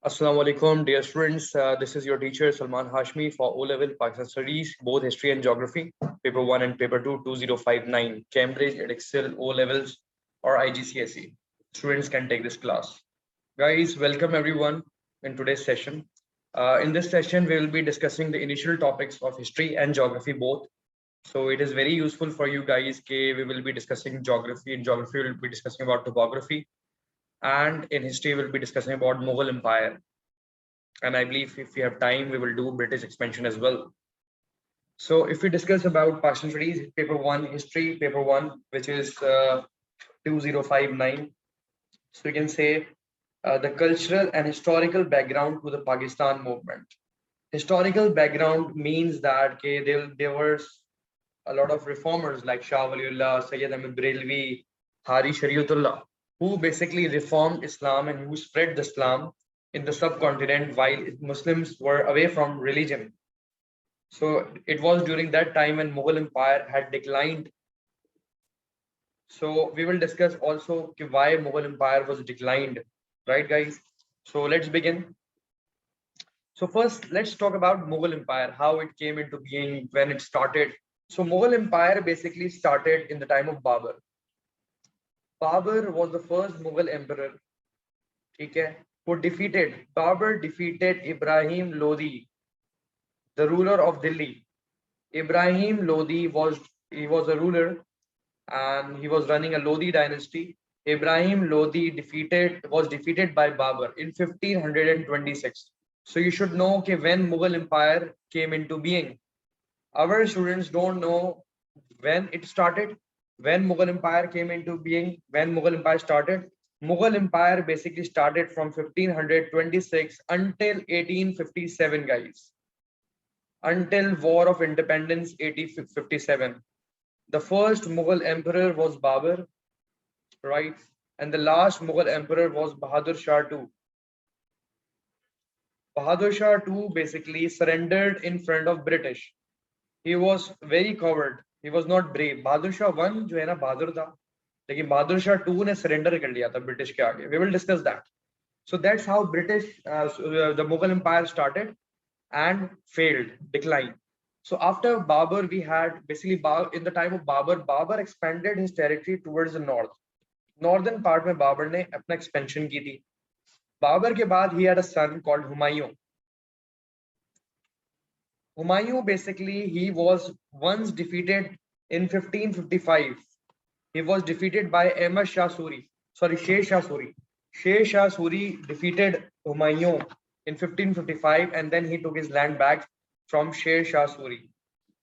Assalamu alaikum, dear students. This is your teacher Salman Hashmi for O-Level Pakistan Studies, both History and Geography, Paper 1 and Paper 2, 2059, Cambridge, Excel, O-Levels, or IGCSE. Students can take this class. Guys, welcome everyone in today's session. In this session, we will be discussing the initial topics of History and Geography both. So it is very useful for you guys. We will be discussing Geography. In Geography, we will be discussing about Topography. And in history, we'll be discussing about Mughal Empire. And I believe if we have time, we will do British expansion as well. So if we discuss about Pakistan studies, paper 1, history, paper 1, which is 2059. So you can say the cultural and historical background to the Pakistan movement. Historical background means that okay, there were a lot of reformers like Shah Waliullah, Sayyid Ahmed Brelvi, Hari Shariatullah, who basically reformed Islam and who spread the Islam in the subcontinent while Muslims were away from religion. So it was during that time when Mughal Empire had declined. So we will discuss also why Mughal Empire was declined, right guys? So let's begin. So first, let's talk about Mughal Empire, how it came into being, when it started. So Mughal Empire basically started in the time of Babur. Babur was the first Mughal emperor, who defeated, Babur defeated Ibrahim Lodi, the ruler of Delhi. Ibrahim Lodi was a ruler and he was running a Lodi dynasty. Ibrahim Lodi was defeated by Babur in 1526. So you should know okay, when Mughal Empire came into being. Our students don't know when it started, when Mughal Empire came into being, when Mughal Empire started. Mughal Empire basically started from 1526 until 1857, guys. Until War of Independence 1857. The first Mughal emperor was Babur, right? And the last Mughal emperor was Bahadur Shah II. Bahadur Shah II basically surrendered in front of British. He was very coward. He was not brave. Bahadur Shah I जो है ना बहादुर था, लेकिन Bahadur Shah II ने surrender कर लिया था British के आगे. We will discuss that. So that's how the Mughal Empire started and failed, declined. So after Babur, we had basically in the time of Babur expanded his territory towards the north. Northern part में Babur ने अपना expansion की थी. Babur के बाद he had a son called Humayun. Humayun basically he was once defeated in 1555. He was defeated by Ahmad Shah Suri. Sorry, Sher Shah Suri. Sher Shah Suri defeated Humayun in 1555 and then he took his land back from Sher Shah Suri.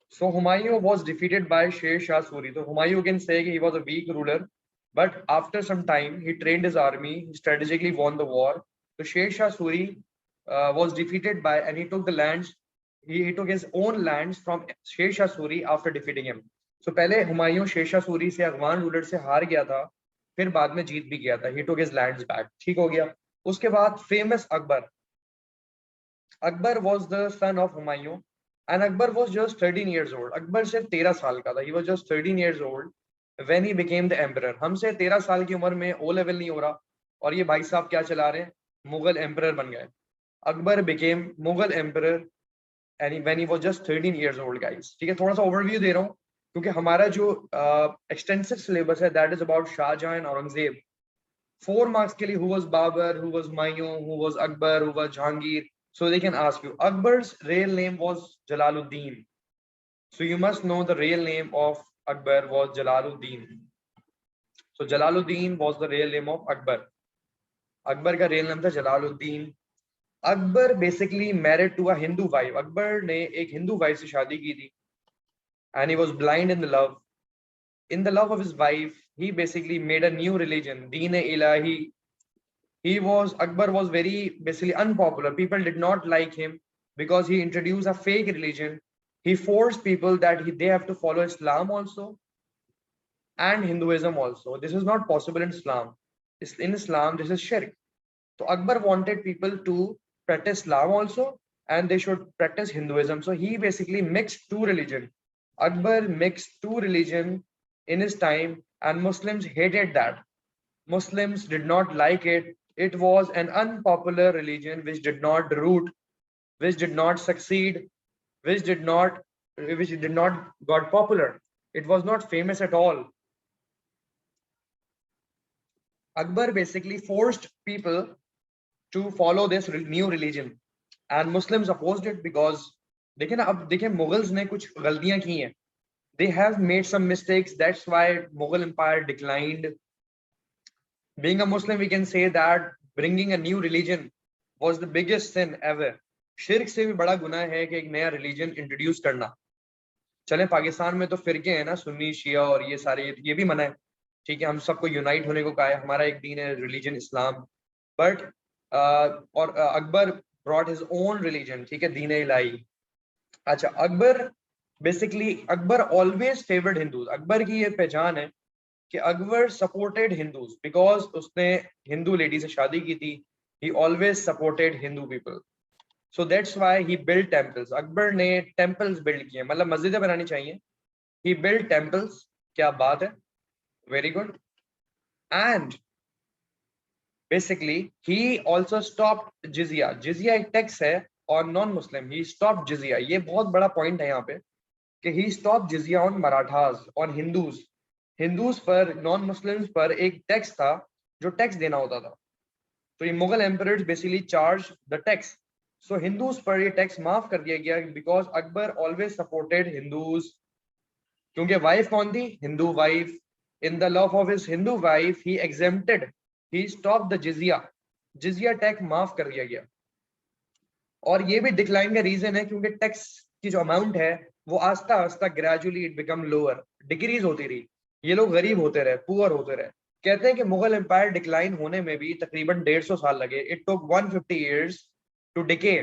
So Humayun was defeated by Sher Shah Suri. So Humayun can say he was a weak ruler, but after some time he trained his army, he strategically won the war. So Sher Shah Suri was defeated by and he took the lands. He took his own lands from Sher Shah Suri after defeating him. So पहले हुमायूं शेर शाह सूरी से Afghan ruler से हार गया था, फिर बाद में जीत भी गया था. He took his lands back. ठीक हो गया. उसके बाद famous Akbar. Akbar was the son of Humayun and Akbar was just 13 years old. Akbar सिर्फ 13 साल का था. He was just 13 years old when he became the emperor. हमसे 13 साल की उम्र में O level नहीं हो रहा और ये भाई साहब क्या चला रहे हैं, मुगल emperor बन गए. Akbar became Mughal emperor and when he was just 13 years old, guys. ठीक है, थोड़ा सा overview दे रहा हूँ क्योंकि हमारा जो extensive syllabus है that is about Shahjahan and Aurangzeb. 4 marks के लिए who was Babur, who was Humayun, who was Akbar, who was Jahangir. So they can ask you. Akbar's real name was Jalaluddin. So you must know the real name of Akbar was Jalaluddin. So Jalaluddin was the real name of Akbar. Akbar का real name था Jalaluddin. Akbar basically married to a Hindu wife. Akbar ने एक Hindu wife से शादी की थी. And he was blind in the love. In the love of his wife, he basically made a new religion, Deen-e-Ilahi. Akbar was very basically unpopular. People did not like him because he introduced a fake religion. He forced people that they have to follow Islam also and Hinduism also. This is not possible in Islam. In Islam, this is shirk. So Akbar wanted people to practice Islam also and they should practice Hinduism. So he basically mixed two religions. Akbar mixed two religions in his time and Muslims hated that. Muslims did not like it It was an unpopular religion which did not root, which did not succeed, which did not got popular. It was not famous at all. Akbar basically forced people to follow this new religion, and Muslims opposed it because देखिए ना, अब देखिए Mughals ने कुछ गलतियां की हैं. They have made some mistakes. That's why Mughal Empire declined. Being a Muslim, we can say that bringing a new religion was the biggest sin ever. शिर्क से भी बड़ा गुनाह है कि एक नया रिलीजन इंट्रोड्यूस करना. चले पाकिस्तान में तो फिरके हैं ना, सुन्नी शिया और ये सारे, ये भी मना है. ठीक है, हम सबको यूनाइट होने को कहा है, हमारा एक दीन है, रिलीजन इस्लाम. बट और Akbar brought his own religion. ठीक है, दीन इलाही. अच्छा, Akbar basically, Akbar always favoured Hindus. Akbar की ये पहचान है कि अकबर सपोर्टेड हिंदूज बिकॉज उसने हिंदू लेडी से शादी की थी. He always supported Hindu people. So that's why he build temples. Akbar ने टेम्पल्स बिल्ड किए, मतलब मस्जिदें बनानी चाहिए. He build temples. क्या बात है, very good. And basically he also stop jizya. जिजिया एक टैक्स है और नॉन मुस्लिम. ही स्टॉप जिजिया. ये बहुत बड़ा पॉइंट है यहाँ पे कि he stop jizya on Marathas, on Hindus. Hindus पर, नॉन मुस्लिम्स पर एक टैक्स था जो टैक्स देना होता था. तो ये Mughal emperors basically charge the tax. So Hindus पर ये टैक्स माफ कर दिया गया because Akbar always supported Hindus. क्योंकि वाइफ कौन थी? Hindu wife. In the love of his Hindu wife he exempted, he stop the jizya. जिजिया टैक्स माफ कर दिया गया. और ये भी डिक्लाइन का रीजन है क्योंकि टैक्स की जो अमाउंट है वो आस्ता आस्ता gradually it become lower, decrease होती रही. ये लोग गरीब होते रहे, पुअर होते रहे. कहते हैं कि मुगल एम्पायर डिक्लाइन होने में भी तकरीबन 150 साल लगे. It took 150 years to decay.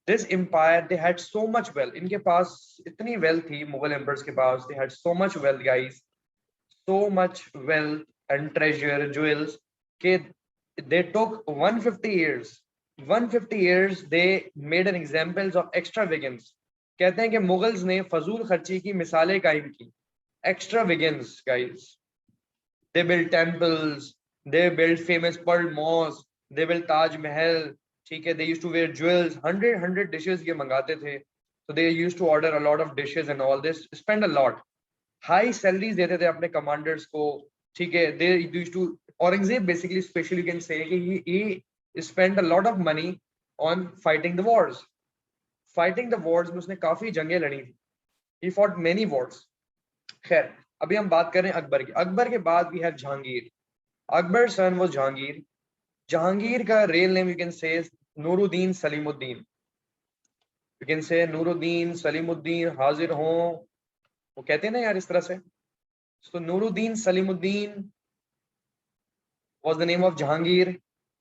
This empire, they had so much wealth. इनके पास इतनी वेल्थ थी मुगल एम्पायर्स के पास. They had so much wealth guys, so much wealth and treasure, jewels, के they took 150 years. 150 years they made an examples of extravagance. कहते हैं कि मुगल्स ने फजूल खर्ची की मिसालें कायम की. Extravagance guys. They built temples, they built famous pearl mosque, they built Taj Mahal. ठीक है, they used to wear jewels. 100 dishes ये मंगाते थे. So they used to order a lot of dishes and all this, spend a lot. High salaries देते थे अपने commanders को. ठीक है, they used to, Aurangzeb basically specially can say कि he spend a lot of money on fighting the wars. Fighting the wars में उसने काफी जंगें लड़ी थी. He fought many wars. खैर, अभी हम बात करें अकबर की. अकबर के बाद we have Jahangir. Akbar son was Jahangir. Jahangir का रियल नेम यू कैन से नूरुद्दीन सलीमुद्दीन. यू कैन से नूरुद्दीन सलीमुद्दीन हाजिर हों, वो कहते हैं ना यार इस तरह से. So Nuruddin Salimuddin was the name of Jahangir.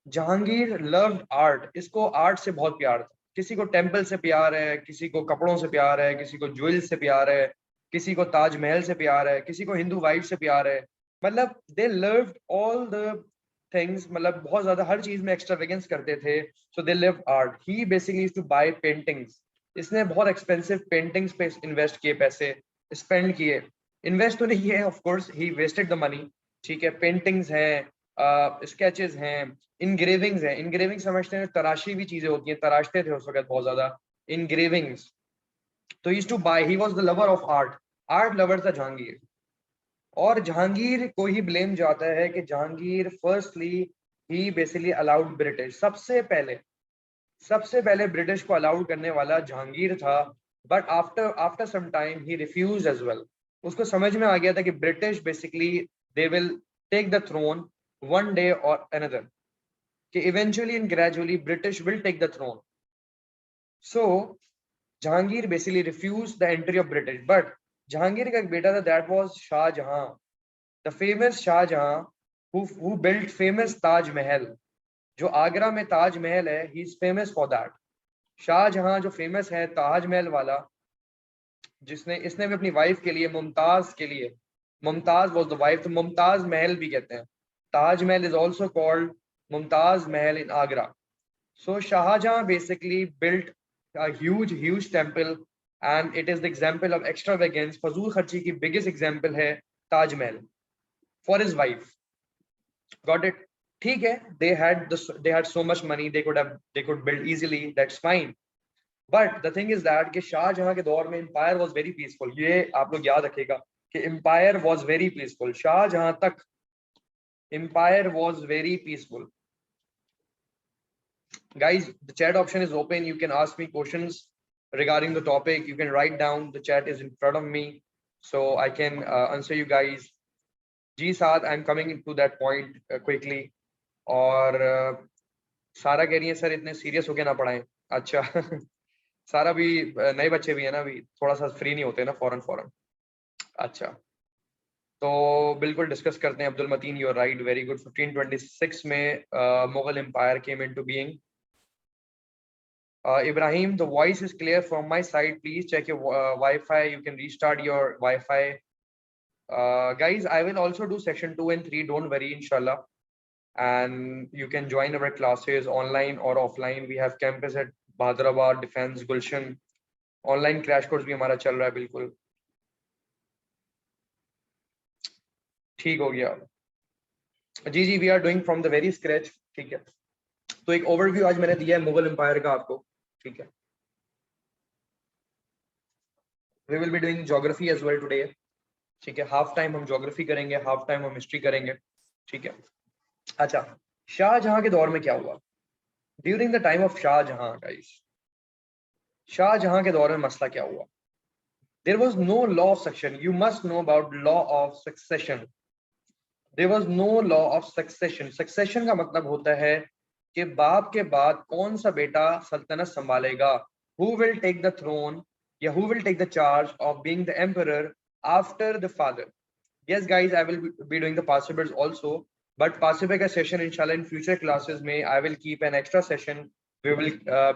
Jahangir loved art. इसको आर्ट से बहुत प्यार था. किसी को टेम्पल से प्यार है, किसी को कपड़ों से प्यार है, किसी को ज्वेल से प्यार है, किसी को ताजमहल से प्यार है, किसी को हिंदू वाइफ से प्यार है. मतलब they loved all the things. मतलब बहुत ज्यादा हर चीज में एक्स्ट्रावेगेंस करते थे. So they live art. He basically used to buy paintings. इसने बहुत एक्सपेंसिव पेंटिंग्स पे इन्वेस्ट किए, पैसे स्पेंड किए. इन्वेस्ट तो नहीं है, of course he wasted the money. ठीक है, पेंटिंग्स हैं, स्केचेस हैं, इनग्रेविंग्स हैं. इनग्रेविंग समझते हैं, तराशी भी चीजें होती हैं, तराशते थे उस वक्त बहुत ज्यादा. इनग्रेविंग्स. तो used to buy. He was the lover of art. Art lover था जहांगीर. और जहांगीर को ही ब्लेम जाता है कि Jahangir firstly he basically allowed British. सबसे पहले ब्रिटिश को अलाउड करने वाला जहांगीर था. But after some time he refuse as well. उसको समझ में आ गया था कि British basically they will take the throne one day और अनदर, कि eventually and gradually British will take the throne. So Jahangir basically refuse the entry of British. But Jahangir का एक बेटा था, that was Shahjahan, the famous Shahjahan who built famous Taj Mahal. जो आगरा में ताज महल है, he is famous for that. Shahjahan जो फेमस है ताजमहल वाला, जिसने इसने भी अपनी वाइफ के लिए, मुमताज के लिए, मुमताज वाज द वाइफ, तो मुमताज महल भी कहते हैं. Taj Mahal is also called Mumtaz Mahal in Agra. So Shah Jahan basically built a huge temple and it is the example of extravagance. फजूल खर्ची की biggest example है Taj Mahal for his wife. Got it? ठीक है, they had so much money, they could build easily, that's fine. But the thing is that कि शाहजहां के दौर में empire was very peaceful. ये आप लोग याद रखिएगा कि empire was very peaceful. Shahjahan तक empire was very peaceful. Guys, the chat option is open. You can ask me questions regarding the topic. You can write down. The chat is in front of me, so I can answer you guys. जी साथ, I'm coming to that point quickly. और सारा कह रही है sir इतने serious होके ना पढ़ाएं. अच्छा सारा भी नए बच्चे भी है ना, अभी थोड़ा सा फ्री नहीं होते ना फौरन फौरन. अच्छा, तो बिल्कुल डिस्कस करते हैं. Abdul Mateen, you are right, very good. 1526 में Mughal empire came into being. Ibrahim, the voice is clear from my side. Please check your Wi-Fi. You can restart your Wi-Fi. Guys, I will also do section 2 and 3. Don't worry, inshallah. And you can join our classes online or offline. We have campus at Hyderabad, Defense, Gulshan. Online crash course भी हमारा चल रहा है बिल्कुल. ठीक हो गया जी जी. We are doing from the very scratch. ठीक है, तो एक ओवरव्यू आज मैंने दिया है मुगल एम्पायर का आपको. ठीक है, we will be doing geography as well today. ठीक है, हाफ टाइम हम ज्योग्राफी करेंगे, हाफ टाइम हम हिस्ट्री करेंगे. ठीक है. अच्छा, शाहजहां के दौर में क्या हुआ? During the time of Shahjahan guys, Shahjahan के दौर में मसला क्या हुआ? There was no law of succession. You must know about law of succession. There was no law of succession. Succession का मतलब होता है कि बाप के बाद कौन सा बेटा सल्तनत संभालेगा. Who will take the throne या who will take the charge of being the emperor after the father. Yes, guys, I will be doing the past papers also, but past paper session, inshallah, in future classes, I will keep an extra session. We will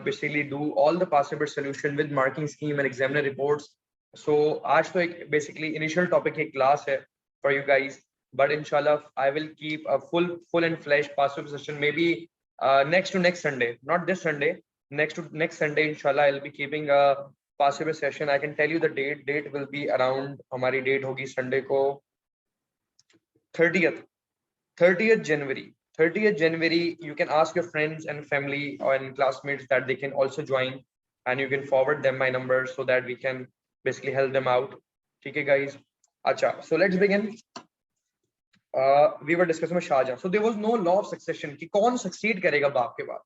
basically do all the past paper solution with marking scheme and examiner reports. So, आज तो एक basically initial topic एक class है for you guys, but inshallah, I will keep a full and fledged past paper session maybe next to next Sunday, not this Sunday, next to next Sunday, inshallah, I'll be keeping a past paper session. I can tell you the date. Date will be around हमारी date होगी Sunday को 30th January. 30th January, you can ask your friends and family and classmates that they can also join, and you can forward them my number so that we can basically help them out. Okay, guys. Acha, so let's begin. We were discussing with Shahjahan. So there was no law of succession कि कौन succeed करेगा बाप के बाद.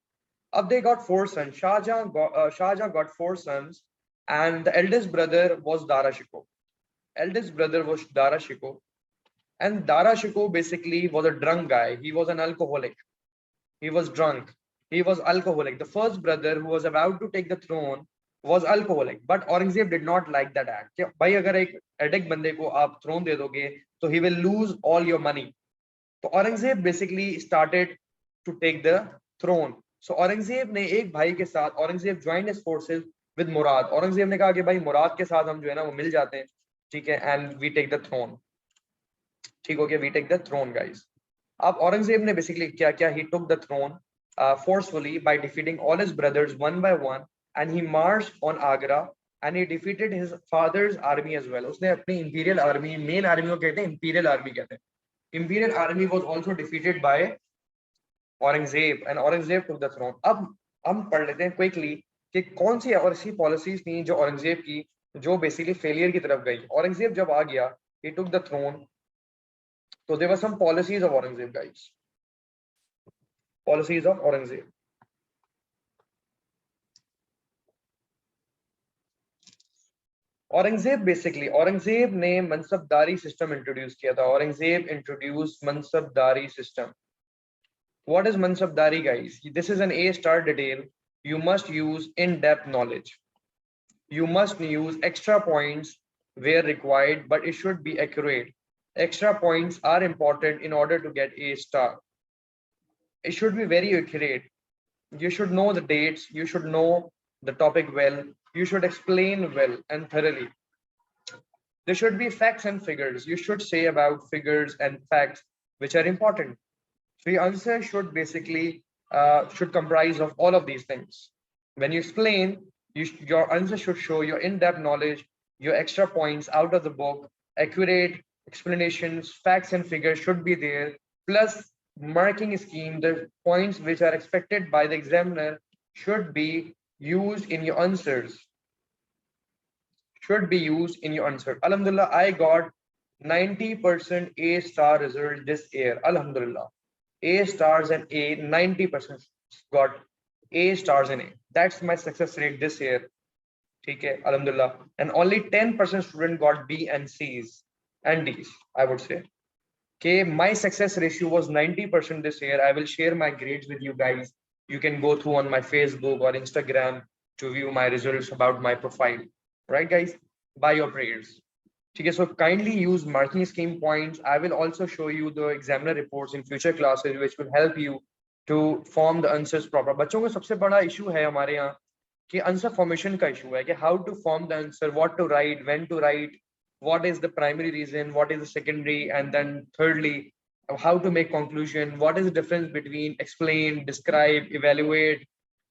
अब they got 4 sons. Shahjahan got 4 sons, and the eldest brother was Dara Shikoh. And Dara Shikoh basically was a drunk guy. He was an alcoholic. He was drunk. He was alcoholic. The first brother who was about to take the throne was alcoholic. But Aurangzeb did not like that act. कि भाई अगर एक addict बंदे को आप throne दे दोगे तो he will lose all your money. तो Aurangzeb basically started to take the throne. So Aurangzeb ने एक भाई के साथ Aurangzeb joined his forces with Murad. Aurangzeb ने कहा कि भाई मुराद के साथ हम जो है ना वो मिल जाते हैं. ठीक है, and we take the throne. ठीक हो गया, we take the throne, guys. अब औरंगजेब ने basically क्या किया? He took the throne forcefully by defeating all his brothers one by one, and he marched on Agra, and he defeated his father's army as well. उसने अपनी imperial army, main army को कहते हैं imperial army कहते हैं. Imperial army was also defeated by Aurangzeb, and Aurangzeb took the throne. अब हम पढ़ लेते हैं quickly कि कौन सी और ऐसी policies थी जो औरंगजेब की जो basically failure की तरफ गई. औरंगजेब जब आ गया, he took the throne. So there were some policies of Aurangzeb, guys. Policies of Aurangzeb. Aurangzeb ने mansabdari system introduce किया था. Aurangzeb introduced mansabdari system. What is mansabdari, guys? This is an A-star detail. You must use in-depth knowledge. You must use extra points where required, but it should be accurate. Extra points are important in order to get A-star. It should be very accurate. You should know the dates. You should know the topic well. You should explain well and thoroughly. There should be facts and figures. You should say about figures and facts which are important. So your answer should basically should comprise of all of these things. When you explain, your answer should show your in-depth knowledge, your extra points out of the book, accurate explanations, facts and figures should be there. Plus, marking scheme, the points which are expected by the examiner should be used in your answers. Should be used in your answer. Alhamdulillah, I got 90% A star result this year. Alhamdulillah. A stars and A, 90% got A stars and A. That's my success rate this year. Okay, Alhamdulillah. And only 10% student got B and C's and D's, I would say. Okay, my success ratio was 90% this year. I will share my grades with you guys. You can go through on my Facebook or Instagram to view my results about my profile. Right, guys? By your prayers. Okay, so kindly use marking scheme points. I will also show you the examiner reports in future classes, which will help you to form the answers proper. बच्चों को सबसे बड़ा issue है हमारे यहाँ कि answer formation का issue है कि how to form the answer, what to write, when to write, what is the primary reason, what is the secondary, and then thirdly how to make conclusion, what is the difference between explain, describe, evaluate,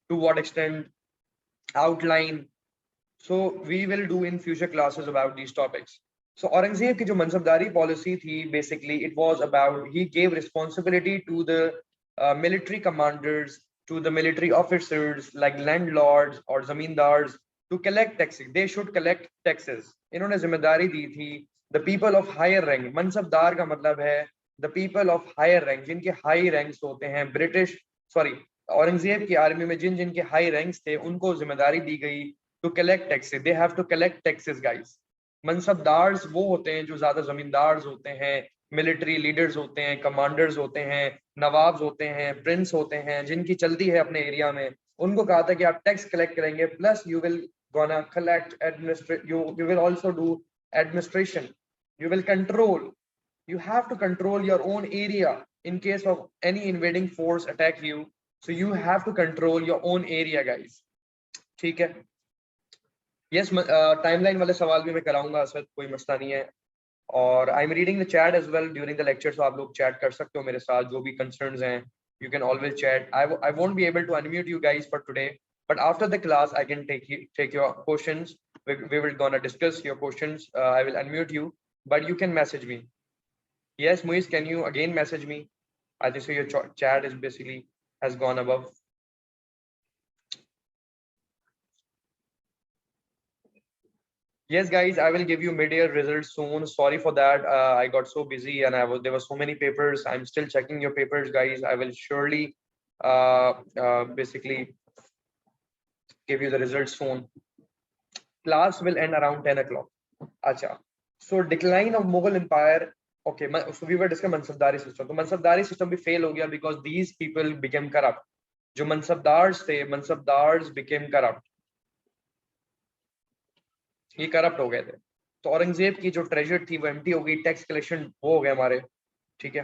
to what extent, outline. So we will do in future classes about these topics. So Aurangzeb ki jo mansabdari policy thi, basically it was about he gave responsibility to the military commanders, to the military officers like landlords or zamindars to collect taxes. They should collect taxes. इन्होंने जिम्मेदारी दी थी the people of higher rank. Mansabdar का मतलब है the people of higher rank, जिनके high ranks होते हैं. British sorry Aurangzeb की आर्मी में जिन जिनके high ranks थे उनको जिम्मेदारी दी गई to collect taxes. They have to collect taxes, guys. Mansabdars वो होते हैं जो ज्यादा जमींदार्स होते हैं, मिलिट्री लीडर्स होते हैं, कमांडर्स होते हैं, नवाब्स होते हैं, प्रिंस होते हैं, जिनकी चलती है अपने एरिया में. उनको कहा था कि आप टैक्स कलेक्ट करेंगे, plus you will gonna collect, administrate, you will also do administration, you will control, you have to control your own area in case of any invading force attack you, so you have to control your own area, guys. ठीक है. yes, timeline वाले सवाल भी मैं कराऊंगा, असद कोई मसला नहीं है. और I am reading the chat as well during the lecture, so आप लोग चैट कर सकते हो मेरे साथ, जो भी कंसर्न्स हैं you can always chat. I won't be able to unmute you guys for today, but after the class I can take your questions. We will gonna discuss your questions. I will unmute you, but you can message me. Yes, Muiz, can you again message me? I think so your chat is basically has gone above. Yes, guys, I will give you mid-year results soon. Sorry for that. I got so busy and there were so many papers. I'm still checking your papers, guys. I will surely basically give you the results soon. Class will end around 10 o'clock. Acha. So decline of Mughal Empire. Okay, so we were discussing Mansabdari system. So Mansabdari system भी fail हो गया because these people became corrupt. जो Mansabdars थे, Mansabdars became corrupt. ये corrupt हो गए थे. तो औरंगजेब की जो ट्रेजर थी वो एम्प्टी हो गई, टैक्स कलेक्शन वो हो गए हमारे. ठीक है.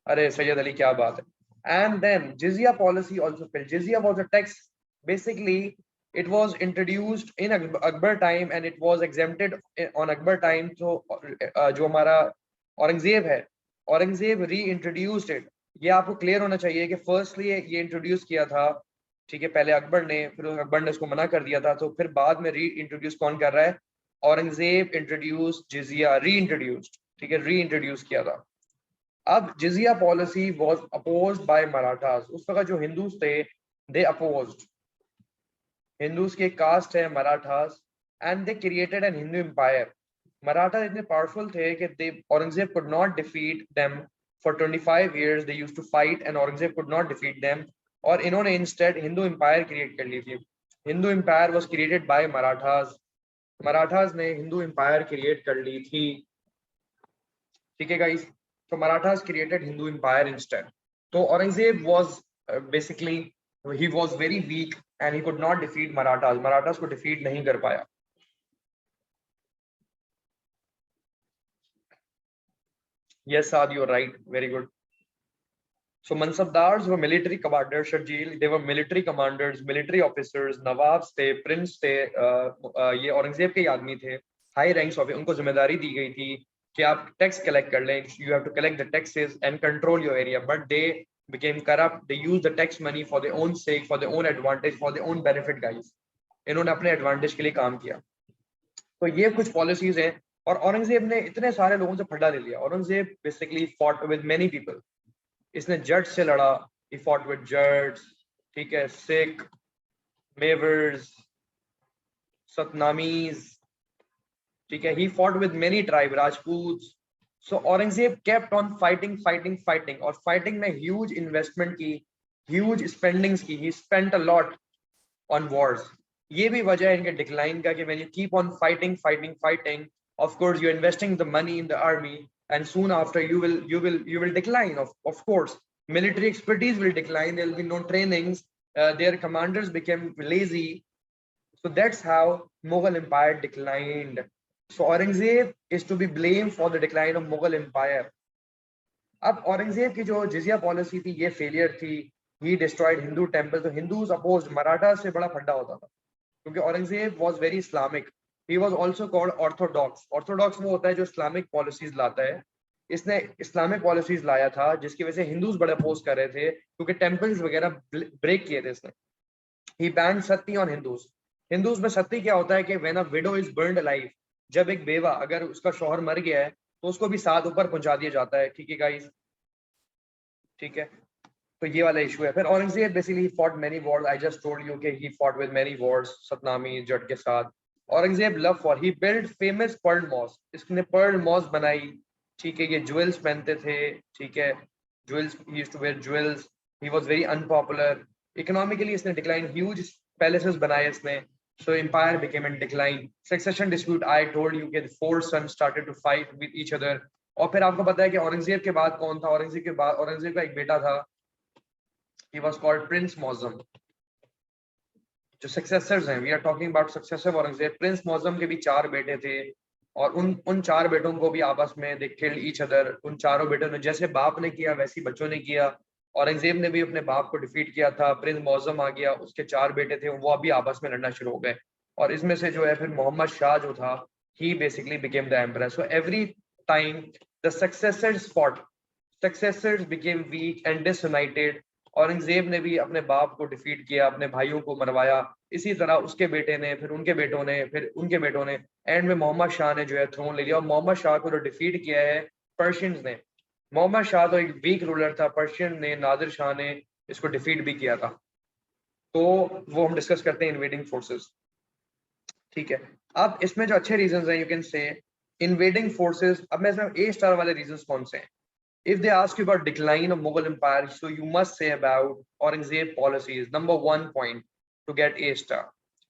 अरे सैयद अली क्या बात है. And then jizya policy also fail. Jizya was a tax, basically it was introduced in Akbar time and it was exempted on Akbar time. So जो हमारा औरंगजेब है, औरंगजेब री-इंट्रोड्यूस्ड इट. ये आपको क्लियर होना चाहिए कि फर्स्टली ये इंट्रोड्यूस किया था, ठीक है, पहले अकबर ने, फिर अकबर ने इसको मना कर दिया था, तो फिर बाद में री इंट्रोड्यूस कौन कर रहा है? औरंगजेब इंट्रोड्यूस जिजिया, री इंट्रोड्यूस्ड. ठीक है, री इंट्रोड्यूस किया था. अब jizya policy was opposed by Marathas. उस वक्त जो हिंदूज थे दे अपोज्ड. हिंदूज की कास्ट है Marathas and they created an Hindu empire. Maratha इतने पावरफुल थे कि they Aurangzeb could not defeat them for 25 years. They used to fight and Aurangzeb could not defeat them. और इन्होंने इंस्टेड हिंदू एम्पायर क्रिएट कर ली थी. Hindu empire was created by Marathas. Marathas ने Hindu empire create कर ली थी. ठीक है गाइस. तो Marathas created Hindu empire instead. तो Aurangzeb was basically he was very weak and he could not defeat Marathas. Marathas को डिफीट नहीं कर पाया. yes Saad, you're right, very good. So Mansabdars were military commanders. Sharjeel, they were military commanders, military officers, nawabs थे, Prince थे. ये औरंगजेब के आदमी थे, हाई रैंक्स ऑफ. उनको जिम्मेदारी दी गई थी कि आप टैक्स कलेक्ट कर लें. You have to collect the taxes and control your area. But they became corrupt. They used the tax money for their own sake, for their own advantage, for their own benefit, guys. इन्होंने अपने advantage के लिए काम किया. तो ये कुछ policies हैं और औरंगजेब ने इतने सारे लोगों से फड्डा ले लिया। Aurangzeb basically fought with many people. इसने जट से लड़ा, he fought with जट्स, ठीक है, सिख, मेवर्स, सतनामीज, ठीक है, he fought with many tribe, Rajputs. So Aurangzeb kept on fighting और fighting में huge investment की, huge spendings की, he spent a lot on wars. ये भी वजह है इनके डिक्लाइन का कि when you keep on fighting, of course you're investing the money in the army and soon after you will decline. Of course military expertise will decline, there will be no trainings, their commanders became lazy. So that's how Mughal Empire declined. So Aurangzeb is to be blamed for the decline of Mughal Empire. अब औरंगजेब की जो जिजिया policy थी ये failure थी, ही destroyed Hindu temple, तो Hindus opposed, Maratha से बड़ा फड्डा होता था क्योंकि Aurangzeb was very Islamic, he was also called Orthodox. Orthodox वो होता है जो इस्लामिक पॉलिसीज लाता है, इसने इस्लामिक पॉलिसीज लाया था जिसकी वजह से हिंदूज बड़े अपोज कर रहे थे क्योंकि टेम्पल्स वगैरह ब्रेक किए थे इसने। He ban sati on Hindus. Hindus में सती क्या होता है कि when a widow is burned alive, जब एक बेवा अगर उसका शौहर मर गया है तो उसको भी साथ ऊपर पहुंचा दिया जाता है, ठीक है गाइस, ठीक है। तो ये वाला इशू है। फिर Aurangzeb basically fought many wars, I just told you कि he fought with many wars Satnami Jat के साथ। Aurangzeb love for, he build famous pearl mosque, इसने पर्ल मॉस्क बनाई, ठीक है, ये ज्वेल्स पहनते थे, ठीक है, jewels, he used to wear jewels, he was very unpopular, economically इसने डिक्लाइन, ह्यूज पैलेसेस बनाए इसने, so empire became in decline. Succession dispute, I told you that four sons started to fight with each other. और फिर आपको पता है कि औरंगजेब के बाद कौन था, औरंगजेब के बाद औरंगजेब का एक बेटा था, he was called Prince Mozam. जो सक्सेसर्स हैं, we are talking about successor Aurangzeb, prince Muazzam के भी चार बेटे थे और उन चार बेटों को भी आपस में दे किल्ड ईच अदर। उन चारों बेटों ने जैसे बाप ने किया वैसे ही बच्चों ने किया। औरंगजेब ने भी अपने बाप को डिफीट किया था, प्रिंस मौजम आ गया, उसके चार बेटे थे, वो अभी आपस में लड़ना शुरू हो गए और इसमें से जो है फिर मोहम्मद शाह जो था, he basically became the emperor. So every time the successors fought, successors became weak and disunited. Aurangzeb ने भी अपने बाप को डिफीट किया, अपने भाइयों को मरवाया, इसी तरह उसके बेटे ने, फिर उनके बेटों ने, फिर उनके बेटों ने, एंड में मोहम्मद शाह ने जो है थ्रोन ले लिया। और मोहम्मद शाह को जो डिफीट किया है पर्शियंस ने, मोहम्मद शाह तो एक वीक रूलर था, पर्शियन ने, नादिर शाह ने इसको डिफीट भी किया था। तो वो हम डिस्कस करते हैं इन्वेडिंग फोर्सेस, ठीक है। अब इसमें जो अच्छे रीजंस हैं, यू कैन से इन्वेडिंग फोर्सेस। अब मैं इसमें ए स्टार वाले रीजंस कौन से हैं? If they ask you about decline of Mughal Empire, so you must say about Aurangzeb policies. Number one point to get A star.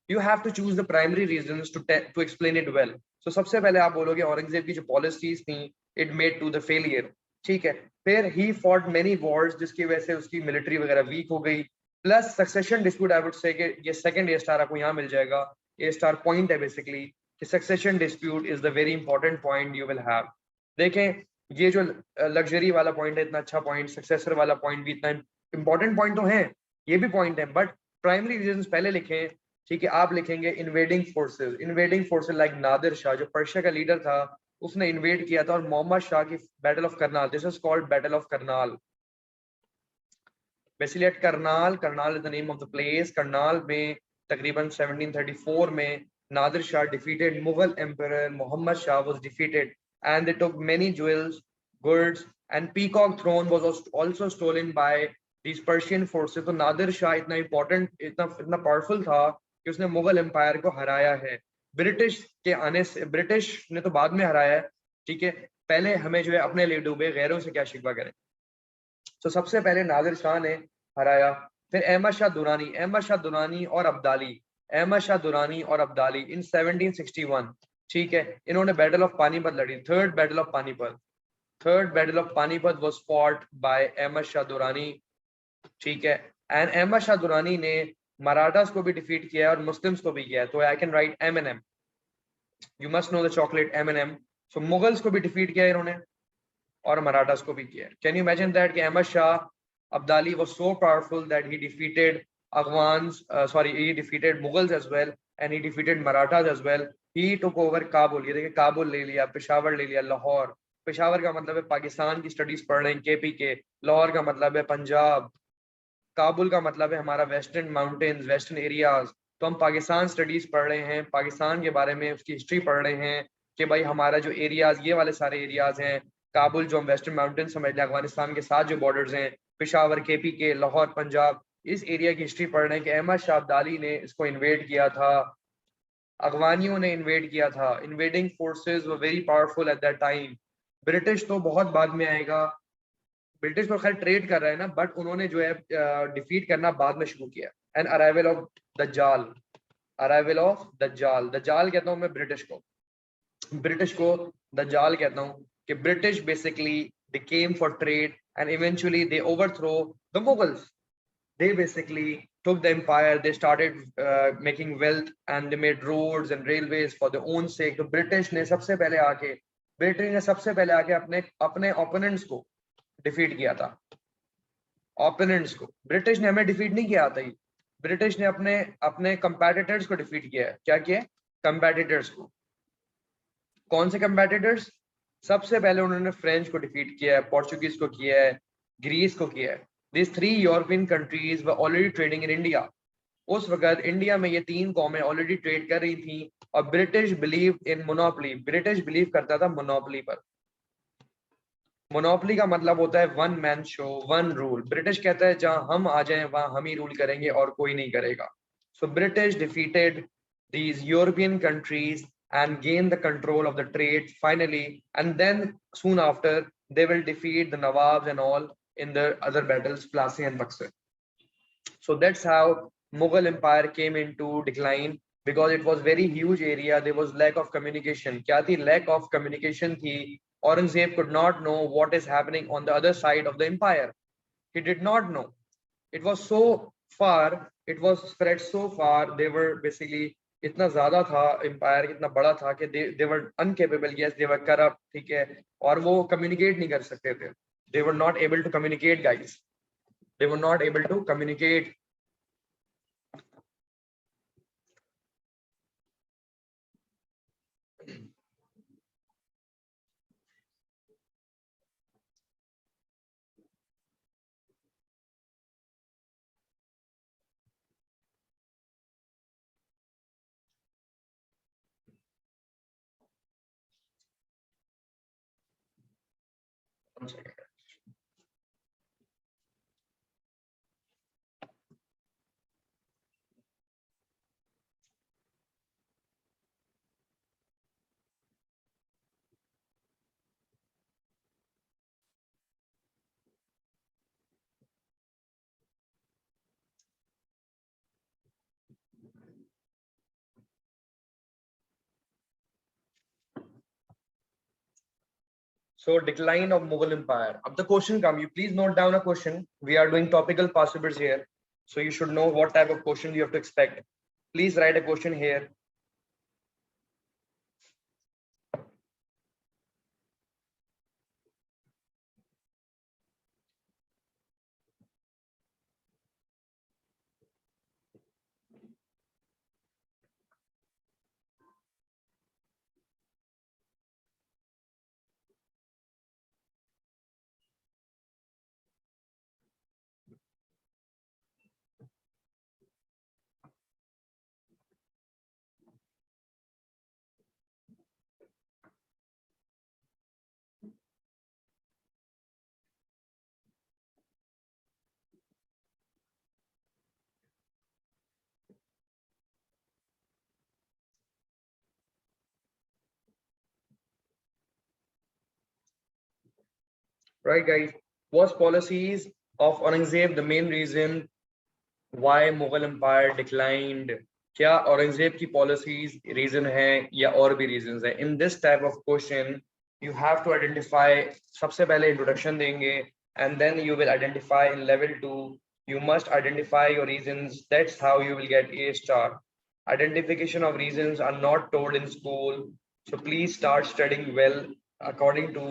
You have to choose the primary reasons to explain it well. So सबसे पहले आप बोलोगे औरंगजेब की जो policies थी, it made to the failure. ठीक है। फिर he fought many wars जिसकी वजह से उसकी military वगैरह weak हो गई। Plus succession dispute, I would say कि ये second A star आपको यहाँ मिल जाएगा। A star point है basically कि succession dispute is the very important point you will have. देखें ये जो लग्जरी वाला पॉइंट है इतना अच्छा पॉइंट, सक्सेसर वाला पॉइंट भी इतना इंपॉर्टेंट पॉइंट तो है, ये भी पॉइंट है, बट प्राइमरी रीजंस पहले लिखें, ठीक है। आप लिखेंगे invading forces, invading forces like Nadir Shah जो पर्शिया का लीडर था, उसने इन्वेड किया था, और मोहम्मद शाह की battle of Karnal, this is called battle of Karnal. Basically at Karnal, Karnal is the name of the place, Karnal में तकरीबन 1734 में Nadir Shah defeated Mughal emperor Mohammad Shah was defeated and they took many jewels, goods, and peacock throne was also stolen by these Persian forces. तो नादिर शाह इतना important, इतना powerful था कि उसने Mughal empire को हराया है। ब्रिटिश के आने से, ब्रिटिश ने तो बाद में हराया है, ठीक है, पहले हमें जो है अपने लिए डूबे, गैरों से क्या शिकवा करें। तो सबसे पहले नादिर शाह ने हराया। फिर अहमद शाह दुरानी, अहमद शाह दुरानी और अब्दाली, अहमद शाह दुरानी और अब्दाली इन 1761, ठीक है, इन्होंने बैटल ऑफ पानीपत लड़ी, third battle of Panipat, third battle of Panipat was fought by Ahmad Shah Durrani, ठीक है। एंड अहमद शाह दुरानी ने मराठास को भी डिफीट किया और मुस्लिम्स को भी किया। तो I can write M&M, you must know the chocolate M&M। So Mughals को भी डिफीट किया इन्होंने और मराठास को भी किया। कैन यू इमेजिन दैट कि Ahmad Shah Abdali was so powerful that he defeated Afghans, he defeated Mughals as well and he defeated Marathas as well. He took over Kabul, ये देखिए काबुल ले लिया, पेशावर ले लिया, लाहौर, पेशावर का मतलब है पाकिस्तान की स्टडीज पढ़ रहे हैं KP के, लाहौर का मतलब है पंजाब, काबुल का मतलब है हमारा वेस्टर्न माउंटेन्स, वेस्टर्न एरियाज। तो हम पाकिस्तान स्टडीज पढ़ रहे हैं, पाकिस्तान के बारे में उसकी हिस्ट्री पढ़ रहे हैं, कि भाई हमारा जो एरियाज, ये वाले सारे एरियाज हैं, काबुल जो हम वेस्टर्न माउंटेन समझ लें, अफगानिस्तान के साथ जो बॉर्डर्स हैं, पेशावर, केपी के, लाहौर, पंजाब, इस एरिया की हिस्ट्री पढ़ रहे हैं कि अहमद शाह अब्दाली ने इसको इन्वेड किया था, अफगानियों ने इन्वेड किया था। Invading forces were very powerful eight that time. British तो बहुत बाद में आएगा, ब्रिटिश तो खैर ट्रेड कर रहा है ना, बट उन्होंने जो है डिफीट करना बाद में शुरू किया। And arrival of Dajjal, arrival of Dajjal, दज्जाल कहता हूँ मैं ब्रिटिश को दज्जाल कहता हूँ कि British basically they came for trade and eventually they overthrow the Mughals. they basically took the empire, they started making wealth and they made roads and railways for their own sake। तो British ने सबसे पहले आके अपने अपने opponents को defeat किया था। ओपोनेंट्स को ब्रिटिश ने हमें डिफीट नहीं किया था, ब्रिटिश ने अपने अपने कंपेटिटर्स को डिफीट किया है। क्या किया? कंपेटिटर्स को। कौन से कंपेटिटर्स? सबसे पहले उन्होंने फ्रेंच को डिफीट किया है, पोर्चुगीज को किया है, ग्रीस को किया है। These three European countries were already trading in India। उस वक्त इंडिया में ये तीन कौमें ऑलरेडी ट्रेड कर रही थी और British believe in monopoly, British believe करता था मोनोपोली पर। मोनोपोली का मतलब होता है one man show one rule. British कहता है जहां हम आ जाएं वहां हम ही रूल करेंगे और कोई नहीं करेगा। So British defeated these European countries and gain the control of the trade finally, and then soon after they will defeat the Nawabs and all in the other battles, Plassey and Buxar। So that's how Mughal Empire came into decline, because it was very huge area, there was lack of communication। क्या थी? lack of communication थी। Aurangzeb could not know what is happening on the other side of the empire, he did not know। it was so far, it was spread so far, they were basically इतना ज्यादा था empire, इतना बड़ा था कि they were uncapable, yes they were corrupt, ठीक है, और वो कम्युनिकेट नहीं कर सकते थे। they were not able to communicate guys, they were not able to communicate। So decline of Mughal Empire. अब the question come, you please note down a question, we are doing topical past papers here, so you should know what type of question you have to expect। please write a question here। Right guys, was policies of Aurangzeb the main reason why Mughal Empire declined? क्या औरंगजेब की policies reason है या और भी reasons है? In this type of question you have to identify, सबसे पहले introduction देंगे and then you will identify in level 2, you must identify your reasons, that's how you will get A star। identification of reasons are not told in school, so please start studying well according to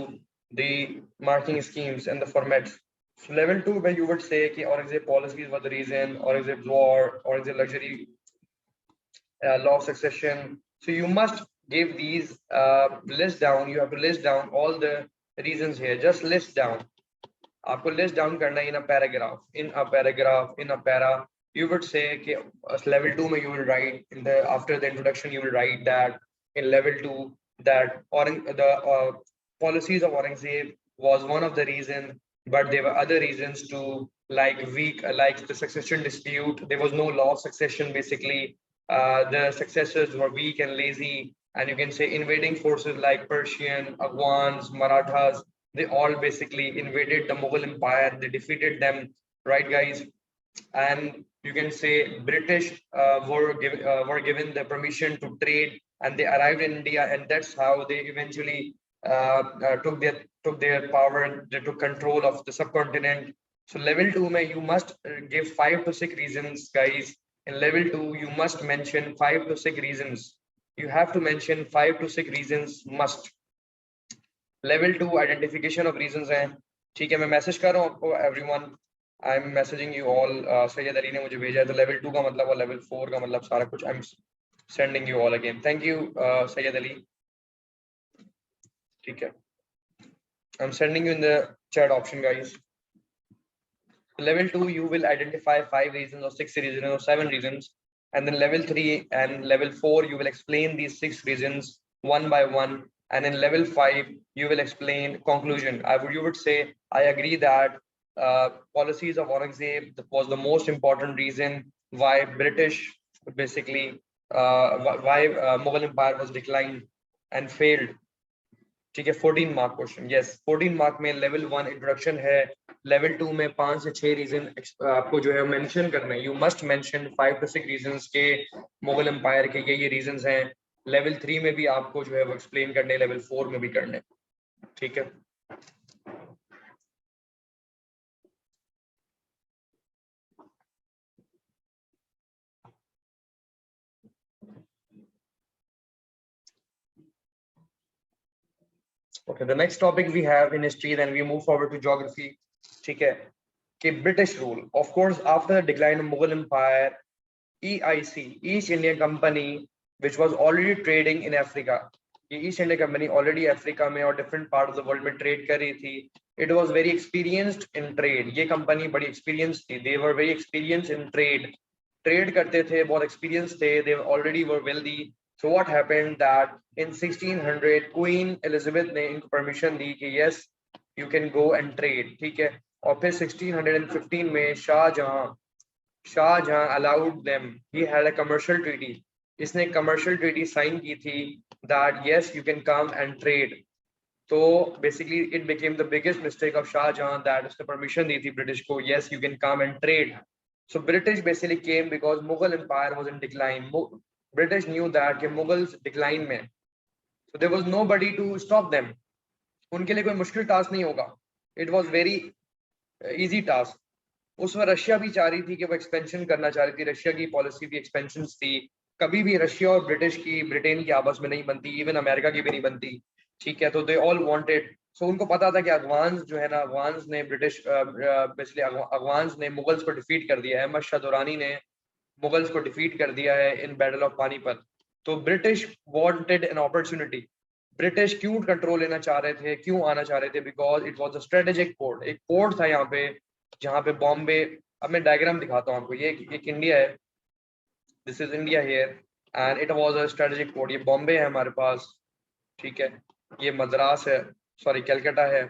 the marking schemes and the formats। so level 2 where you would say कि Aurangzeb policies were the reason, Aurangzeb war, Aurangzeb luxury, law of succession। so you must give these list down, you have to list down all the reasons here, just list down। आपको list down करना है in a paragraph, in a paragraph, in a para। you would say कि level 2 में you will write in the after the introduction you will write that in level 2 that the policies of Aurangzeb was one of the reason, but there were other reasons too, like weak, like the succession dispute. There was no law of succession. Basically, the successors were weak and lazy, and you can say invading forces like Persian, Afghans, Marathas. They all basically invaded the Mughal Empire. They defeated them, right, guys? And you can say British were given the permission to trade, and they arrived in India, and that's how they eventually took their power. They took control of the subcontinent. So level two, may you must give 5 to 6 reasons, guys. In level two, you must mention 5 to 6 reasons. You have to mention 5 to 6 reasons. Must. Level two identification of reasons हैं. ठीक है, मैं message कर रहा हूँ आपको everyone. I am messaging you all. Syed Ali ने मुझे भेजा है, तो लेवल 2 का मतलब और लेवल 4 का मतलब सारा कुछ I am sending you all again. Thank you Syed Ali. ठीक है, I am sending you in the chat option guys. Level 2, you will identify 5 reasons or 6 reasons or 7 reasons, and then level 3 and level 4 you will explain these 6 reasons one by one, and in level 5 you will explain conclusion. You would say I agree that policies of Aurangzeb was the most important reason why British basically why Mughal Empire was declined and failed. ठीक है, 14 mark question. Yes, 14 mark में level 1 introduction है. Level 2 में 5 से 6 reason आपको जो है mention करना है. You must mention 5 to 6 reasons के मुगल एम्पायर के ये रीजंस हैं. लेवल 3 में भी आपको जो है वो एक्सप्लेन करने, लेवल 4 में भी करने. ठीक है, okay, the next topic we have in history, then we move forward to geography. ठीक है, कि British rule, of course, after the decline of Mughal Empire, EIC, East India Company, which was already trading in Africa. ये East India Company already Africa में और different part of the world में trade कर रही थी. It was very experienced in trade. ये company बड़ी experienced थी. They were very experienced in trade. Trade करते थे, बहुत experienced थे. They already were wealthy. So what happened that in 1600 Queen Elizabeth ने इनको permission दी कि yes, you can go and trade. ठीक है, और फिर 1615 में Shahjahan allowed them. He had a commercial treaty. इसने commercial treaty sign की थी that yes, you can come and trade. So basically it became the biggest mistake of Shahjahan that उसने permission दी थी British को, yes, you can come and trade. So British basically came because Mughal Empire was in decline. British knew that कि Mughals decline में, so there was nobody to stop them. उनके लिए कोई मुश्किल task नहीं होगा. It was very easy task. उसमें Russia भी चाह रही थी कि वो एक्सपेंशन करना चाह रही थी. रशिया की पॉलिसी भी एक्सपेंशन थी. कभी भी रशिया और ब्रिटेन की आपस में नहीं बनती, इवन अमेरिका की भी नहीं बनती. ठीक है, तो दे ऑल वांटेड. सो उनको पता था कि अफगान्स जो है ना, अफगान्स ने ब्रिटिश बेसिकली अफगान्स ने मुगल्स को डिफीट कर दिया है. अहमद शाह दुरानी ने मुगल्स को डिफीट कर दिया है इन बैटल ऑफ पानीपत. तो British wanted an opportunity. British क्यों कंट्रोल लेना चाह रहे थे, क्यों आना चाह रहे थे? Because it was a strategic port. एक पोर्ट था यहाँ पे जहाँ पे बॉम्बे. अब मैं डायग्राम दिखाता हूँ आपको. ये एक इंडिया है, this is India here, and it was a strategic port. ये बॉम्बे है हमारे पास. ठीक है, ये मद्रास है, सॉरी कैलकाटा है.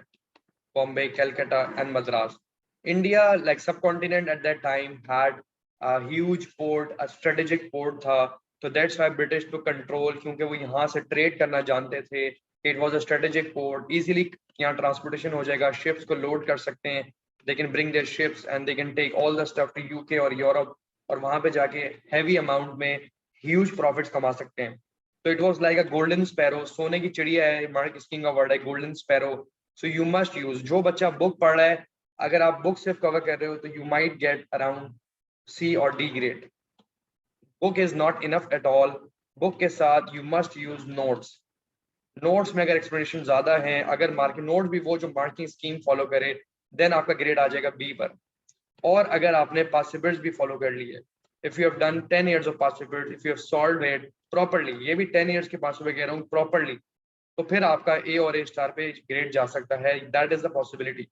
Bombay, Calcutta and Madras. India like subcontinent at that time had a huge port, a strategic port था. तो that's why British to control, क्योंकि वो यहाँ से ट्रेड करना जानते थे. It was a strategic port. Easily यहाँ ट्रांसपोर्टेशन हो जाएगा, शिप्स को लोड कर सकते हैं. they can bring their ships and they can take all the stuff to UK और Europe, और वहां पे जाके heavy amount में huge profits कमा सकते हैं. तो it was like a golden sparrow. सोने की चिड़िया है, मार्क स्किंग का वर्ड है golden sparrow. So you must use. जो बच्चा बुक पढ़ रहा है, अगर आप बुक सिर्फ कवर कर रहे हो तो you might get around C or D grade. Book is not enough at all. Book के साथ you must use notes. Notes में अगर एक्सप्लेनेशन ज्यादा है, अगर मार्किंग नोट भी वो जो मार्किंग स्कीम फॉलो करे, देन आपका ग्रेड आ जाएगा बी पर. और अगर आपने पास्ट पेपर्स भी फॉलो कर लिए, if you have done 10 years of past papers, if you have solved it properly, ये भी 10 इयर्स के पास पेपर कह रहा हूँ प्रॉपर्ली, तो फिर आपका ए और ए स्टार पे ग्रेड जा सकता है. That is the possibility.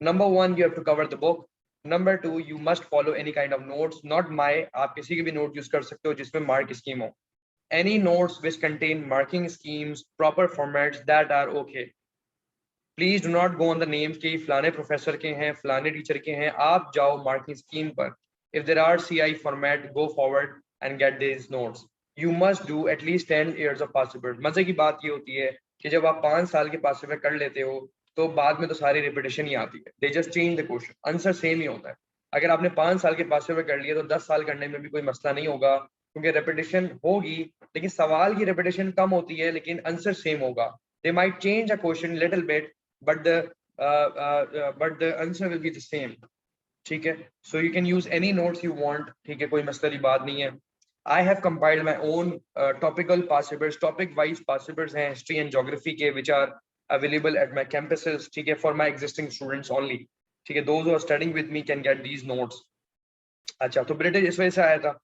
Number 1, you have to cover the book. Number 2, you must follow any kind of notes, not my. आप किसी के भी नोट यूज कर सकते हो जिसमें मार्क स्कीम हो. any notes which contain marking schemes, proper formats that are okay. Please do not go on the names कि फलाने प्रोफेसर के हैं, फलाने टीचर के हैं. आप जाओ मार्किंग स्कीम पर. If there are CI format, go forward and get this notes. You must do at least 10 years of past paper. मजे की बात ये होती है कि जब आप 5 साल के पास पेपर कर लेते हो तो बाद में तो सारी रिपीटेशन ही आती है. They just change the question, answer same ही होता है. अगर आपने 5 साल के पास पेपर कर लिया तो 10 साल करने में भी कोई मसला नहीं होगा, क्योंकि रेपिटेशन होगी लेकिन सवाल की रेपिटेशन कम होती है लेकिन आंसर सेम होगा. They might change a question little bit but the answer will be the same. ठीक है, so you can use any notes you want. ठीक है, कोई मसले की बात नहीं है. I have compiled my own topical past papers, topic wise past papers हैं history and geography के, which are available at my campuses. ठीक है, for my existing students only. ठीक है, those who are studying with me can get these notes. अच्छा, तो British इस वजह से आया था.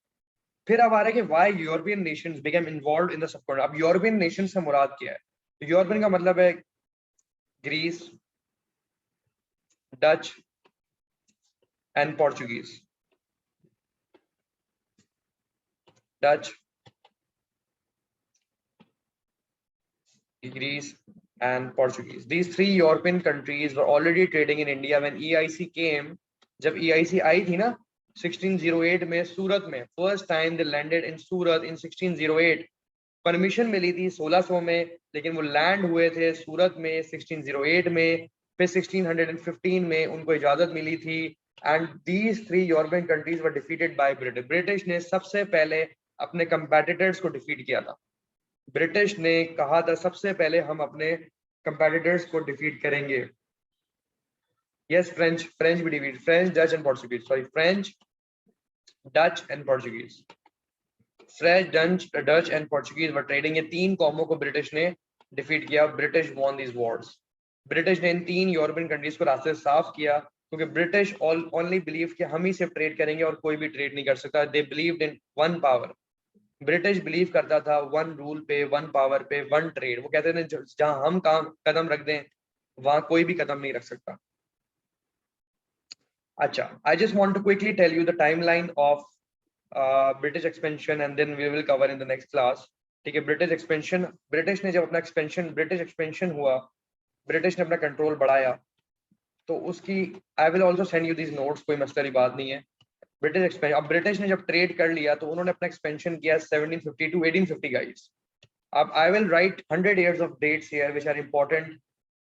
फिर अब आ रहा है कि why European nations became involved in the subcontinent. अब European nations से मुराद क्या है? यूरोपियन का मतलब है Greece, Dutch and Portuguese. Dutch, Greece and Portuguese. These three European countries were already trading in India when EIC came. जब EIC आई थी ना 1608 में सूरत में, first time they landed in Surat in 1608. Permission मिली थी 1600 में, लेकिन वो लैंड हुए थे सूरत में 1608 में. फिर 1615 में उनको इजाजत मिली थी. And these three European countries were defeated by British. British ने सबसे पहले अपने कंपेटिटर्स को डिफीट किया था. ब्रिटिश ने कहा था सबसे पहले हम अपने कंपेटिटर्स को डिफीट करेंगे. यस, फ्रेंच भी defeat, French, Dutch and Portuguese. Sorry, French, Dutch and Portuguese. French, Dutch and Portuguese were trading. ये तीन कौमों को ब्रिटिश ने डिफीट किया. British won these wars. British ने इन तीन यूरोपियन कंट्रीज को रास्ते साफ किया, क्योंकि ब्रिटिश ओनली बिलीव कि हम ही सिर्फ ट्रेड करेंगे और कोई भी ट्रेड नहीं कर सकता. They believed in one power. British believe करता था वन रूल पे, वन पावर पे, वन ट्रेड. वो कहते थे जहां हम काम कदम रख दें वहां कोई भी कदम नहीं रख सकता. अच्छा, I just want to quickly tell you the timeline of British expansion and then we will cover in the next class. ठीक है, ब्रिटिश एक्सपेंशन. ब्रिटिश ने जब अपना ब्रिटिश एक्सपेंशन हुआ, ब्रिटिश ने अपना कंट्रोल बढ़ाया, तो उसकी I will also send you these notes, कोई मसले की बात नहीं है. ब्रिटिश एक्सपेंशन, अब ब्रिटिश ने जब ट्रेड कर लिया तो उन्होंने अपना एक्सपेंशन किया 1750 टू 1850 गाइस. अब I will write 100 years of dates here which are important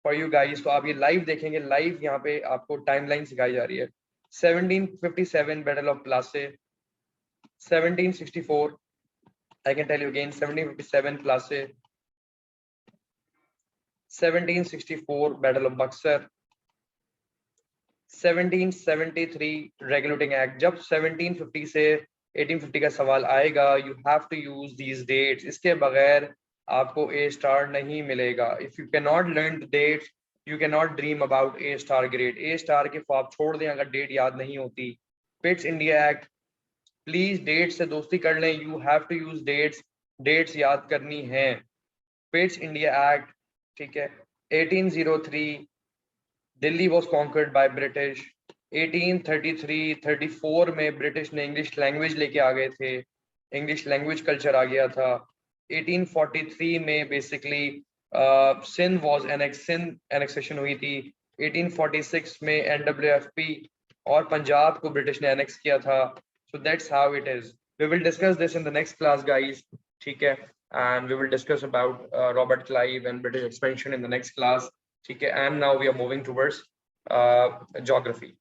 for you guys. तो आप ये लाइव देखेंगे, लाइव यहाँ पे आपको टाइमलाइन सिखाई जा रही है. 1757 battle of Plassey. 1764 I can tell you again, 1757 Plassey. 1764 battle of Buxar. 1773 regulating act. जब 1750 से 1850 का सवाल आएगा, you have to use these dates. इसके बगैर आपको ए स्टार नहीं मिलेगा. If you can not learn the dates, you can not dream about A star grade. A star के ख्वाब छोड़ दें अगर डेट याद नहीं होती. Pitt's India act, please date से दोस्ती कर लें. You have to use dates, dates याद करनी है. पिट्स इंडिया एक्ट, ठीक है. 1803 Delhi was conquered by British. 1833-34 में ब्रिटिश ने इंग्लिश लैंग्वेज लेके आ गए थे, इंग्लिश लैंग्वेज कल्चर आ गया था. 1843 में बेसिकली सिंध वॉज एनेक्सेशन हुई थी. 1846 में एनडब्ल्यूएफपी और पंजाब को ब्रिटिश ने एनेक्स किया था. So that's how it is. We will discuss this in the next class guys, ठीक है. And we will discuss about Robert Clive and British expansion in the next class, ठीक है. And now we are moving towards geography.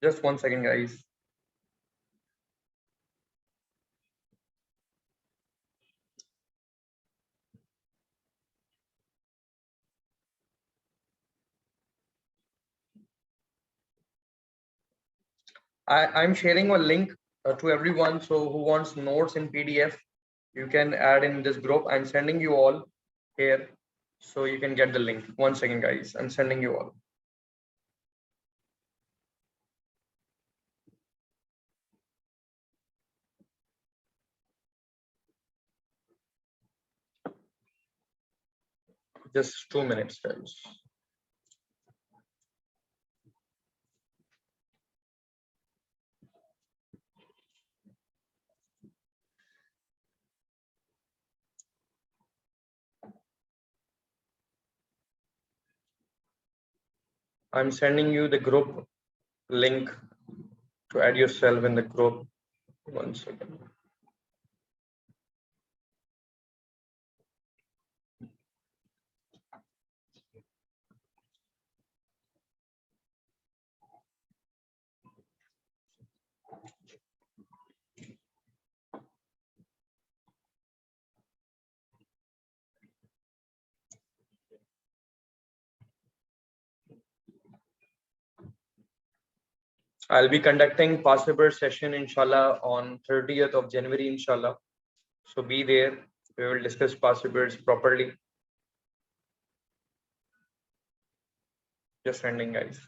Just 1 second, guys. I'm sharing a link to everyone. So who wants notes in PDF? You can add in this group. I'm sending you all here so you can get the link. 1 second, guys. I'm sending you all. Just 2 minutes, guys. I'm sending you the group link to add yourself in the group. 1 second. I'll be conducting past paper session, inshallah, on 30th of January, inshallah. So be there. We will discuss past papers properly. Just ending, guys.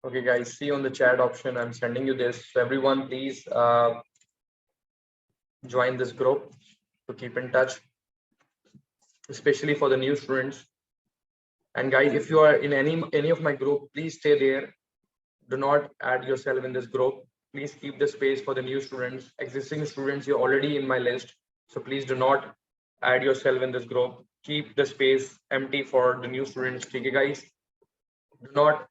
Okay, guys, see on the chat option. I'm sending you this. So everyone, please join this group to keep in touch, especially for the new students. And guys, if you are in any of my group, please stay there. Do not add yourself in this group. Please keep the space for the new students. Existing students, you're already in my list. So please do not add yourself in this group. Keep the space empty for the new students. Okay, guys? Do not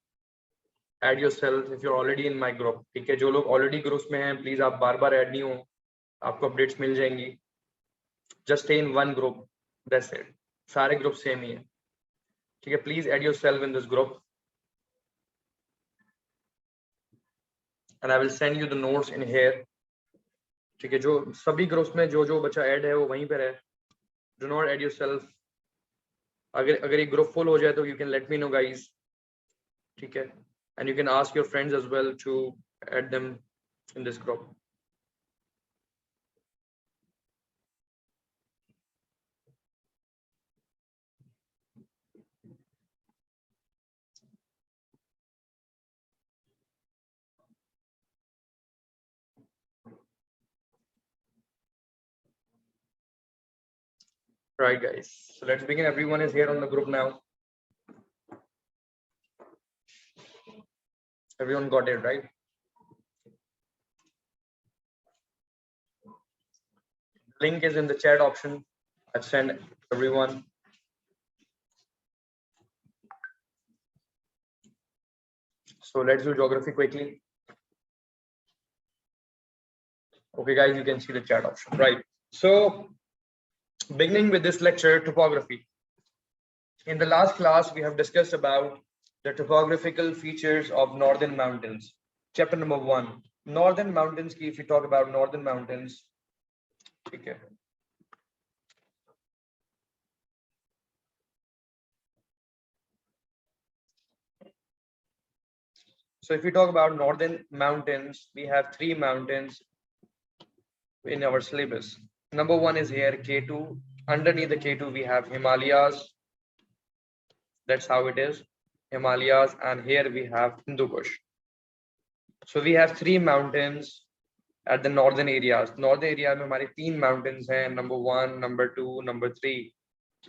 add yourself if you're already in my group. ठीक है, जो लोग already groups में हैं, please आप बार-बार add नहीं हो. आपको updates मिल जाएंगी. Just stay in one group. That's it. सारे group same ही है. ठीक है, please add yourself in this group. And I will send you the notes in here. ठीक है, जो सभी ग्रुप्स में जो बच्चा ऐड है वो वहीं पर है. Do not add yourself. अगर ये ग्रुप फुल हो जाए तो you can let me know, guys. ठीक है, and you can ask your friends as well to add them in this group. Right, guys, so let's begin. Everyone is here on the group now. Everyone got it, right? Link is in the chat option. I've sent everyone. So let's do geography quickly. Okay, guys, you can see the chat option, right? So beginning with this lecture, topography. In the last class, we have discussed about the topographical features of northern mountains. Chapter number 1, northern mountains. If we talk about northern mountains, okay. So if we talk about northern mountains, we have 3 mountains in our syllabus. Number 1 is here K2. Underneath the K2, we have Himalayas. That's how it is, Himalayas, and here we have Hindu Kush. So we have 3 mountains at the northern areas. Northern area में हमारे 3 mountains हैं. Number 1, number 2, number 3.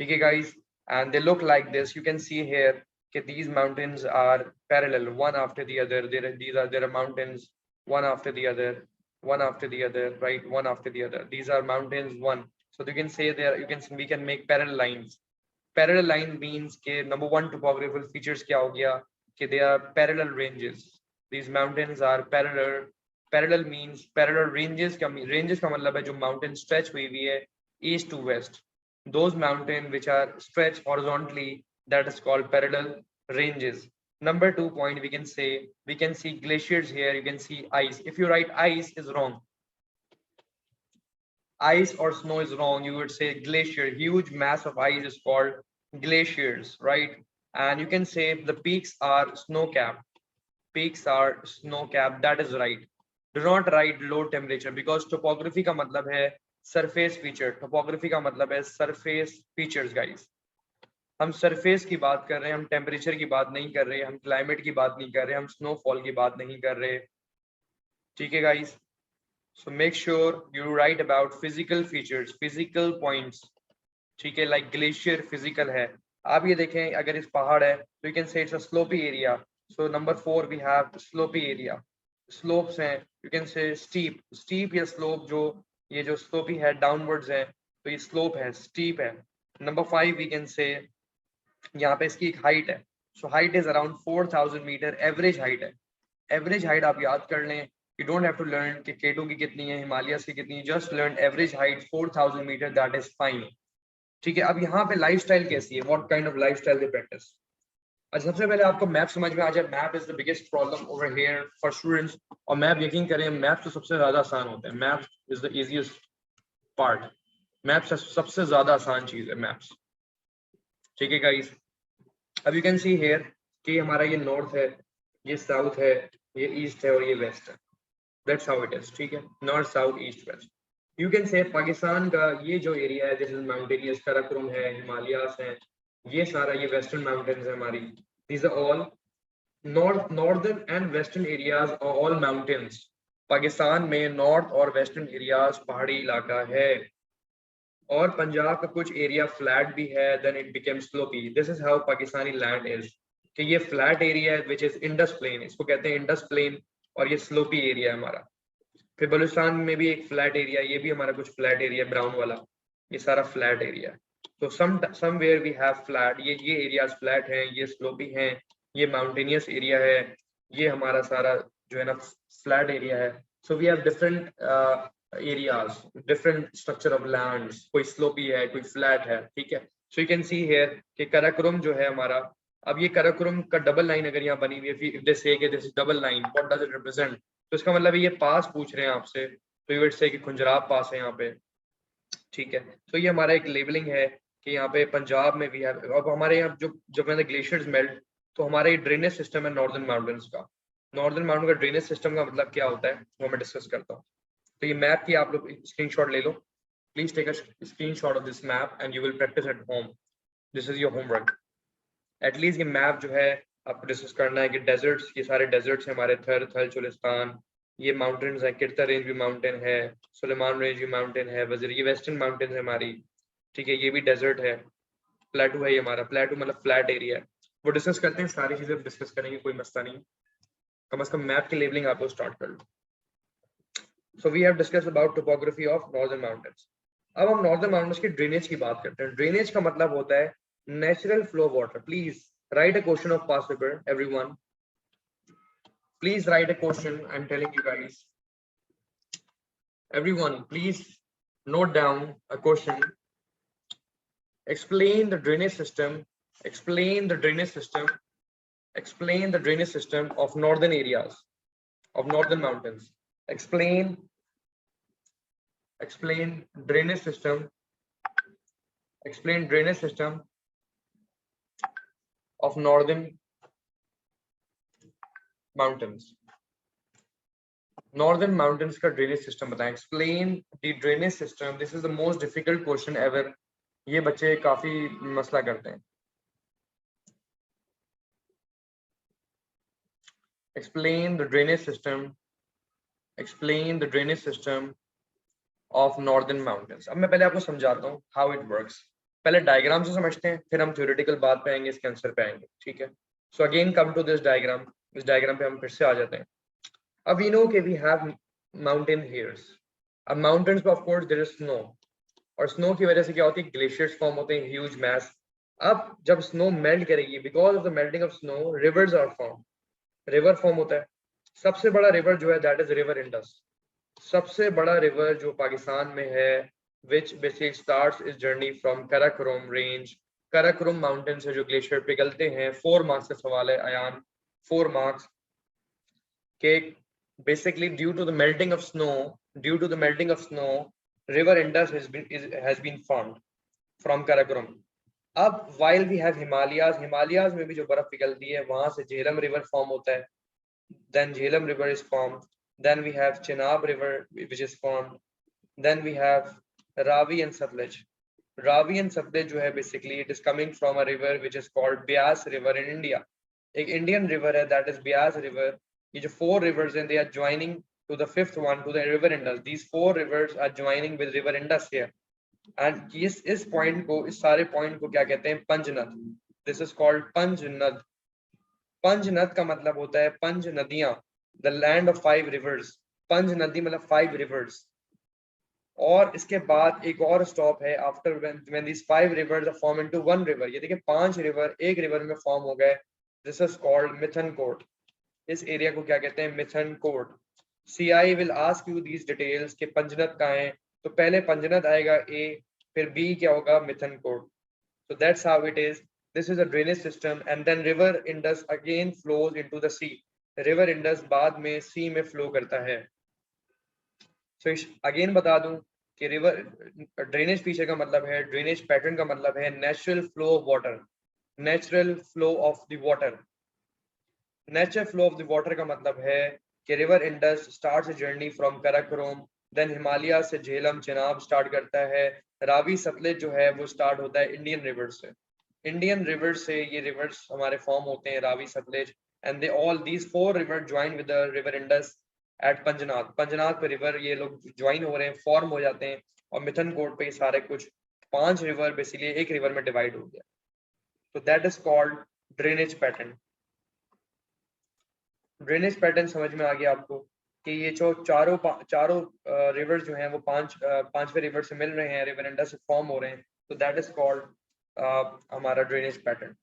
Okay, guys, and they look like this. You can see here that these mountains are parallel, one after the other. There are mountains one after the other, one after the other, right? One after the other. These are mountains one. So you can say there, we can make parallel lines. Parallel line means के number 1 topographical features क्या हो गया कि they are parallel ranges. These mountains are parallel. Parallel means parallel ranges का मतलब है जो mountain stretch हुई हुई है east to west. Those mountains which are stretched horizontally, that is called parallel ranges. Number 2 point, we can see glaciers here. You can see ice. If you write ice is wrong. ice or snow is wrong. You would say glacier. Huge mass of ice is called glaciers, right? And you can say the peaks are snow-capped. Peaks are snow-capped. That is right. Do not write low temperature because topography का मतलब है surface feature. Topography का मतलब है surface features, guys. हम surface की बात कर रहे हैं, हम टेम्परेचर की बात नहीं कर रहे, हम क्लाइमेट की बात नहीं कर रहे, हम स्नोफॉल की बात नहीं कर रहे. ठीक है guys, so make sure you right about physical features, physical points. ठीक है, लाइक ग्लेशियर फिजिकल है. आप ये देखें, अगर इस पहाड़ है तो you can say it's a sloppy area. So number 4 we have sloppy area. Slopes हैं, you can say steep. Steep या स्लोप, जो ये जो स्लोपी है डाउनवर्ड्स है तो ये स्लोप है, स्टीप है. नंबर 5 वी कैन से यहाँ पे इसकी एक हाइट है. So height is around 4000 metre. Average height है. एवरेज हाइट आप याद कर लें. You don't have to learn कि केटू की कितनी है, हिमालयस की कितनी है. Just learn average height 4000 metre, that is fine. ठीक है, अब यहाँ पे लाइफस्टाइल कैसी है, what kind of lifestyle they practice. अच्छा, सबसे पहले आपको मैप समझ में आ जाए. Map is the biggest problem over here for students. और मैप यकीन करें, मैप तो सबसे ज्यादा आसान होता है. Map is the easiest part. Map सबसे ज्यादा आसान चीज है, मैप्स. ठीक है गाइस, अब यू कैन सी हियर कि हमारा ये नॉर्थ है, ये साउथ है, ये ईस्ट है और ये वेस्ट है. That's how it is. ठीक है, north south east west. You can से पाकिस्तान का ये जो एरिया है, दिस इज माउंटेनियस. कराकोरम है, हिमालयास है, ये सारा ये वेस्टर्न माउंटेन्स है हमारी. These are all northern and western areas are all mountains. Pakistan में नॉर्थ और वेस्टर्न एरियाज पहाड़ी इलाका है. और पंजाब का कुछ एरिया फ्लैट भी है, then it became slopy. This is how Pakistani land is. कि ये फ्लैट एरिया है विच इज इंडस प्लेन, इसको कहते हैं इंडस प्लेन. और ये स्लोपी एरिया है हमारा. फिर बलूचिस्तान में भी एक फ्लैट एरिया, ये भी हमारा कुछ फ्लैट एरिया ब्राउन वाला, ये सारा फ्लैट एरिया है. तो समवेयर वी हैव फ्लैट. ये एरियाज फ्लैट हैं, ये स्लोपी हैं, ये माउंटेनियस एरिया है, ये हमारा सारा जो है ना फ्लैट एरिया है. So we have different areas, different structure of lands. कोई स्लोपी है, कोई फ्लैट है. ठीक है, so you can see here कि कराकोरम जो है हमारा. अब ये कराकोरम का डबल लाइन अगर यहाँ बनी हुई है, इफ दे से this is double line, what does it represent. तो इसका मतलब ये पास पूछ रहे हैं आपसे, तो यू वुड से कि खुंजराब पास है यहाँ पे. ठीक है, तो ये हमारा एक लेबलिंग है कि यहाँ पे पंजाब में भी है. अब हमारे यहाँ जो जब मैंने ग्लेशियर्स मेल्ट, तो हमारा ये ड्रेनेज सिस्टम है नॉर्दर्न माउंटेन्स का. नॉर्दर्न माउंटेन का ड्रेनेज सिस्टम का मतलब क्या होता है वो मैं डिस्कस करता हूँ. तो ये मैप की आप लोग स्क्रीनशॉट ले लो. Please take a screenshot of this map and you will practice at home. This is your homework. At least ये मैप जो है आपको डिस्कस करना है कि डेजर्ट्स, ये सारे डेजर्ट्स हैं हमारे. थर, थल, चोलिस्तान, ये माउंटेन्स है. किरता रेंज भी माउंटेन है, सुलेमान रेंज भी माउंटेन है, वजीर, ये वेस्टर्न माउंटेन है हमारी. ठीक है, ये भी डेजर्ट है. प्लेटू है ये हमारा. प्लेटू मतलब फ्लैट एरिया है. वो डिस्कस करते हैं, सारी चीजें डिस्कस करेंगे, कोई मसला नहीं. कम से कम मैप की लेबलिंग आप लोग स्टार्ट कर लो. So we have discuss about topography of northern mountains. अब हम नॉर्दर्न माउंटेन्स की ड्रेनेज की बात करते हैं. ड्रेनेज का मतलब होता है natural flow of water. Please write a question of past paper, everyone. Please write a question. I'm telling you guys, everyone, please note down a question. Explain the drainage system. Explain the drainage system. Explain the drainage system of northern areas, of northern mountains. Explain drainage system. Explain drainage system of northern mountains. Northern mountains का drainage system बताएं. Explain the drainage system. This is the most difficult question ever. ये बच्चे काफी मसला करते हैं. Explain the drainage system. Explain the drainage system of northern mountains. अब मैं पहले आपको समझाता हूँ how it works. पहले डायग्राम से समझते हैं, फिर हम थ्योरेटिकल बात पे आएंगे, इसके आंसर पे आएंगे. ठीक है, so again come to this diagram. इस डायग्राम पे हम फिर से आ जाते हैं. अब वी नो कि वी हैव माउंटेन हियर्स. अब माउंटेन्स पे of course there is snow, और स्नो की वजह से क्या होती है, ग्लेशियर्स फॉर्म होते हैं, ह्यूज मैस. अब जब स्नो मेल्ट करेगी, because of the melting of snow, rivers are form. River form होता है. सबसे बड़ा रिवर जो है दैट इज रिवर इंडस. सबसे बड़ा रिवर जो पाकिस्तान में है, which basically starts its journey from Karakoram range. Karakoram mountain से जो ग्लेशियर पिघलते हैं. 4 मार्क्स का सवाल है अयान, 4 मार्क्स के. Basically due to the melting of snow, river Indus has been formed from Karakoram. अब while we have Himalayas में भी जो बर्फ पिघलती है वहां से झेलम रिवर फॉर्म होता है. Then Jhelum river is formed. Then we have Chenab river which is formed. Then we have Ravi and Satluj. Ravi and Satluj जो है basically it is coming from a river which is called Beas river in India. एक Indian river है that is Beas river. ये जो 4 rivers हैं they are joining to the 5th one to the river Indus. These 4 rivers are joining with river Indus here. And इस point को इस सारे point को क्या कहते हैं Panjnad. This is called Panjnad. पंज नद का मतलब होता है पंज नदियां, द लैंड ऑफ 5 रिवर्स. पंज नदी मतलब 5 रिवर्स. और इसके बाद एक और स्टॉप है after when this 5 rivers are form into one river. ये देखिए 5 रिवर एक रिवर में फॉर्म हो गए. This is called Mithankot. इस एरिया को क्या कहते हैं Mithankot. CI will ask you these details कि पंजनद कहाँ है. तो पहले पंजनद आएगा ए, फिर बी क्या होगा मिथनकोट. So that's how it is. This is a drainage system and then river Indus again flows into the sea. River Indus बाद में sea में flow करता है. So again बता दूं कि river drainage पीछे का मतलब है, drainage pattern का मतलब है natural flow of water. Natural flow of the water. Natural flow of the water का मतलब है कि river Indus starts a journey from Karakoram, then Himalaya से झेलम चेनाब स्टार्ट करता है. रावी सतलज जो है वो स्टार्ट होता है इंडियन रिवर से. इंडियन रिवर से ये रिवर्स हमारे फॉर्म होते हैं Ravi Sutlej. And they all these 4 river join with the river Indus at Panjnad. Panjnad पे रिवर ये लोग ज्वाइन हो रहे हैं, फॉर्म हो जाते हैं. और मिथनकोट पे सारे कुछ 5 रिवर बेसिकली एक रिवर में डिवाइड हो गया. तो that is called drainage pattern. Drainage pattern समझ में आ गया आपको कि ये जो चारों रिवर जो हैं वो पांचवें रिवर से मिल रहे हैं, रिवर इंडस से फॉर्म हो रहे हैं. तो दैट इज कॉल्ड हमारा ड्रेनेज पैटर्न.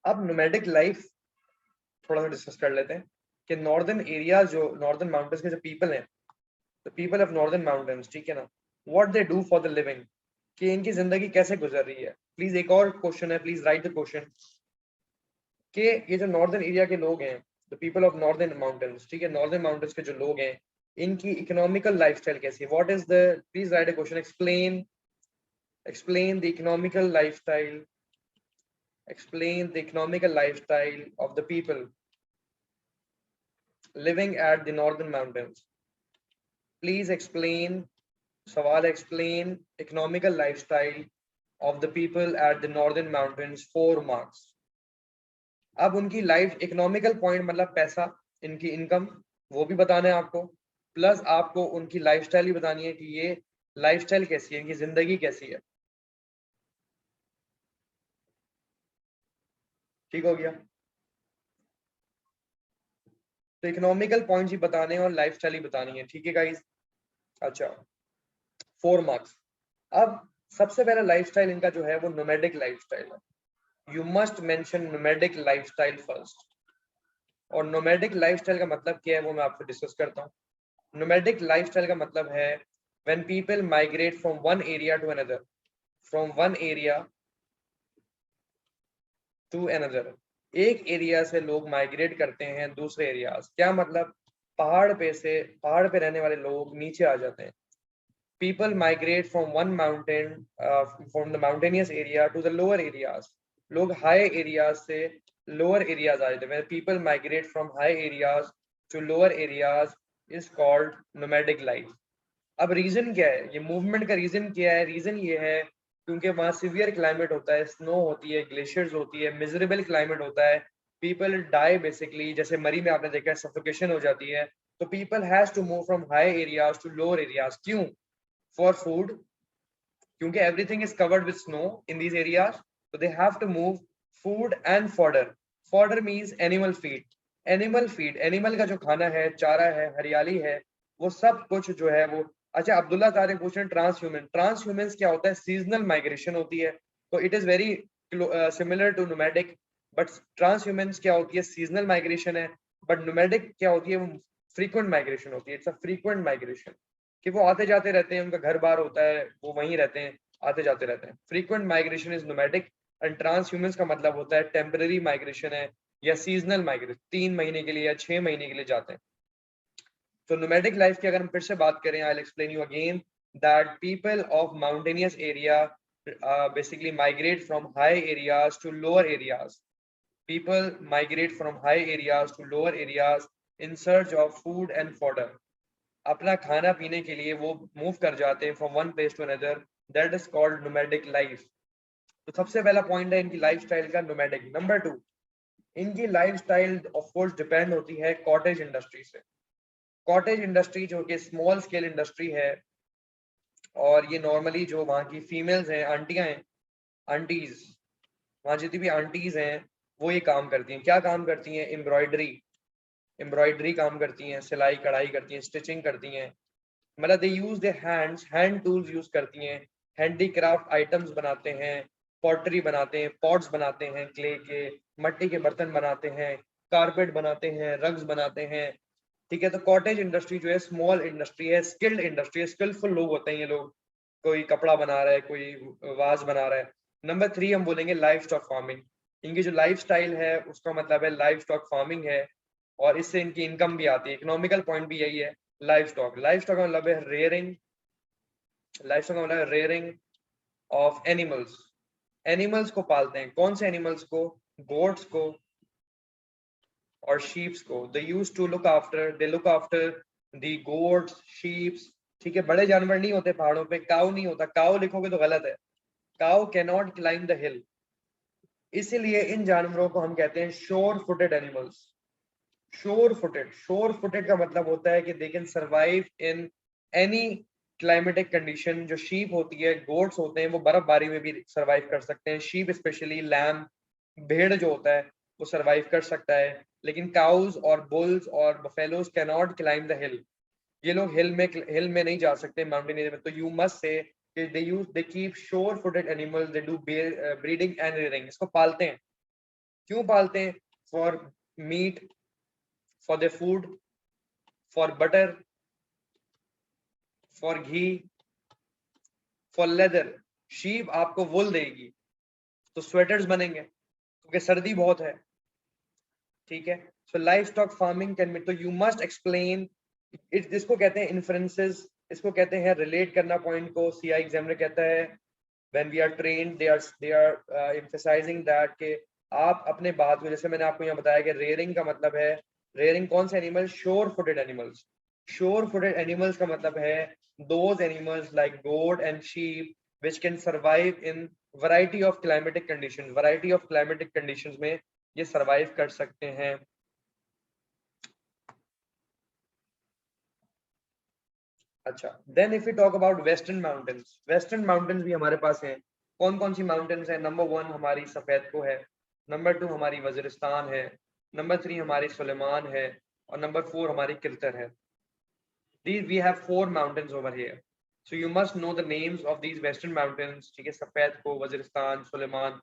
अब नोमैडिक लाइफ थोड़ा सा डिस्कस कर लेते हैं कि नॉर्दर्न एरिया जो नॉर्दर्न माउंटेन्स के जो पीपल हैं, the people of northern mountains, ठीक है ना, what they do for the living, कि इनकी जिंदगी कैसे गुजर रही है. प्लीज एक और क्वेश्चन है, प्लीज राइट द क्वेश्चन कि ये जो नॉर्दर्न एरिया के लोग हैं, the people of northern mountains, ठीक है, नॉर्दर्न माउंटेन्स के जो लोग हैं इनकी इकोनॉमिकल लाइफस्टाइल कैसी है. What is the, please right a question, explain the economical lifestyle, explain the economical lifestyle of the people living at the northern mountains. Please explain, सवाल explain economical lifestyle of the people at the northern mountains. 4 marks. अब उनकी life economical point मतलब पैसा, इनकी income वो भी बताना है आपको, प्लस आपको उनकी लाइफस्टाइल भी बतानी है कि ये लाइफस्टाइल कैसी है, इनकी जिंदगी कैसी है. ठीक हो गया. तो इकोनॉमिकल पॉइंट्स ही बताने हैं और लाइफस्टाइल ही बतानी है. ठीक है गाइस. अच्छा 4 मार्क्स. अब सबसे पहला लाइफस्टाइल इनका जो है वो नोमैडिक लाइफस्टाइल है. You must mention nomadic lifestyle first. और नोमैडिक लाइफस्टाइल का मतलब क्या है वो मैं आपसे डिस्कस करता हूँ. नोमैडिक लाइफस्टाइल का मतलब है when people migrate from one area to another, from one area to another. एक एरिया से लोग माइग्रेट करते हैं दूसरे एरियाज. क्या मतलब, पहाड़ पे रहने वाले लोग नीचे आ जाते हैं. people migrate from one mountain from the mountainous area to the lower areas. लोग high areas से lower areas आ जाते हैं. when people migrate from high areas to lower areas is called nomadic life. अब रीजन क्या है, ये movement का reason क्या है. रीजन ये है क्योंकि वहाँ सिवियर क्लाइमेट होता है, स्नो होती है, ग्लेशियर्स होती है, मिजरेबल क्लाइमेट होता है. पीपल डाई बेसिकली, जैसे मरी में आपने देखा है सफोकेशन हो जाती है. तो people has to move from high areas to lower areas. क्यों? फॉर फूड, क्योंकि everything is covered with snow in these areas. so they have to move food and fodder. Fodder means animal feed. Animal feed, animal का जो खाना है, चारा है, हरियाली है, वो सब कुछ जो है वो. अच्छा अब्दुल्ला तारिक पूछ रहे हैं ट्रांसह्यूमन. ट्रांसह्यूमन क्या होता है? सीजनल माइग्रेशन होती है. तो it is very similar to nomadic. But transhumance क्या होती है? सीजनल माइग्रेशन है. बट नोमैडिक क्या होती है? वो फ्रीक्वेंट माइग्रेशन होती है. इट्स अ फ्रीक्वेंट माइग्रेशन कि वो आते जाते रहते हैं, उनका घर बार होता है, वो वहीं रहते हैं, आते जाते रहते हैं. Frequent migration is nomadic. And transhumance का मतलब होता है टेम्पररी माइग्रेशन है, या सीजनल माइग्रेशन, 3 महीने के लिए या 6 महीने के लिए जाते हैं। तो नोमैडिक लाइफ की अगर हम फिर से बात करें, I will explain you again that people of mountainous area basically migrate from high areas to lower areas. People migrate from high areas to lower areas in search of food and fodder. अपना खाना पीने के लिए वो move कर जाते हैं from one place to another, that is called nomadic life. तो सबसे पहला पॉइंट है इनकी लाइफस्टाइल का नोमैडिक। नंबर 2, इनकी लाइफस्टाइल ऑफ कोर्स डिपेंड होती है कॉटेज इंडस्ट्री से। कॉटेज इंडस्ट्री जो कि स्मॉल स्केल इंडस्ट्री है, और ये नॉर्मली जो वहाँ की फीमेल्स हैं, आंटियां हैं, आंटीज, वहाँ जितनी भी आंटीज हैं वो ये काम करती हैं। क्या काम करती हैं? एम्ब्रॉयडरी काम करती हैं, सिलाई कढ़ाई करती हैं, स्टिचिंग करती हैं। मतलब दे यूज दे हैंड्स, हैंड टूल्स यूज करती हैं, हैंडीक्राफ्ट आइटम्स बनाते हैं, पॉटरी बनाते हैं, पॉट्स बनाते हैं, क्ले के, मट्टी के बर्तन बनाते हैं, कारपेट बनाते हैं, रग्स बनाते हैं। ठीक है, तो कॉटेज इंडस्ट्री जो है स्मॉल इंडस्ट्री है, स्किल्ड इंडस्ट्री है, स्किलफुल लोग होते हैं ये लोग। कोई कपड़ा बना रहा है, कोई वाज बना रहा है। नंबर 3 हम बोलेंगे लाइफ स्टॉक फार्मिंग। इनकी जो लाइफ स्टाइल है उसका मतलब है लाइफ स्टॉक फार्मिंग है, और इससे इनकी इनकम भी आती है। इकोनॉमिकल पॉइंट भी यही है। लाइफ स्टॉक का मतलब है रेयरिंग, लाइफ स्टॉक का मतलब है रेयरिंग ऑफ एनिमल्स। एनिमल्स को पालते हैं। कौन से एनिमल्स को? गोट्स को और शीप्स को। They use to look after, they look after the goats, sheeps. ठीक है, बड़े जानवर नहीं होते पहाड़ों पे। काऊ नहीं होता, काऊ लिखोगे तो गलत है। Cow can not climb the hill, इसीलिए इन जानवरों को हम कहते हैं शोर फुटेड एनिमल्स। शोर फुटेड का मतलब होता है कि they can survive in any climatic condition. जो शीप होती है, गोट्स होते हैं, वो बर्फबारी में भी सर्वाइव कर सकते हैं। शीप स्पेशली, लैम, भेड़ जो होता है वो सर्वाइव कर सकता है। लेकिन काउज और बुल्स और buffaloes can not climb the हिल। ये लोग हिल में नहीं जा सकते, माउंटेन एरिया में। तो you must say they keep sure footed animals, they do breeding and rearing. इसको पालते हैं। क्यों पालते हैं? For meat, for their food, for butter, for ghee, for leather. Sheep आपको वुल देगी तो स्वेटर्स बनेंगे क्योंकि सर्दी बहुत है। ठीक है, so life stock farming can, तो यू मस्ट एक्सप्लेन इट। जिसको कहते हैं इन्फ्रेंसेस, इसको कहते हैं रिलेट करना पॉइंट को। सीआई एग्जामिनर कहता है when we are trained they are emphasizing that कि आप अपने बात को, जैसे मैंने आपको यहाँ बताया कि रेयरिंग का मतलब है, रेयरिंग कौन से animal? Sure footed animals. Sure footed animals का मतलब है those animals like goat and sheep which can survive in variety of climatic conditions। variety of climatic conditions में ये survive कर सकते हैं। अच्छा, then if you talk about western mountains, western mountains भी हमारे पास हैं। कौन कौन सी माउंटेन्स है? नंबर 1 हमारी सफेद को है, नंबर 2 हमारी वजीरिस्तान है, नंबर 3 हमारी सुलेमान है, और नंबर 4 हमारी किल्तर है। These we have 4 mountains over here, so you must know the names of these western mountains। ठीक है, सफेद को, वजीरिस्तान, सुलेमान।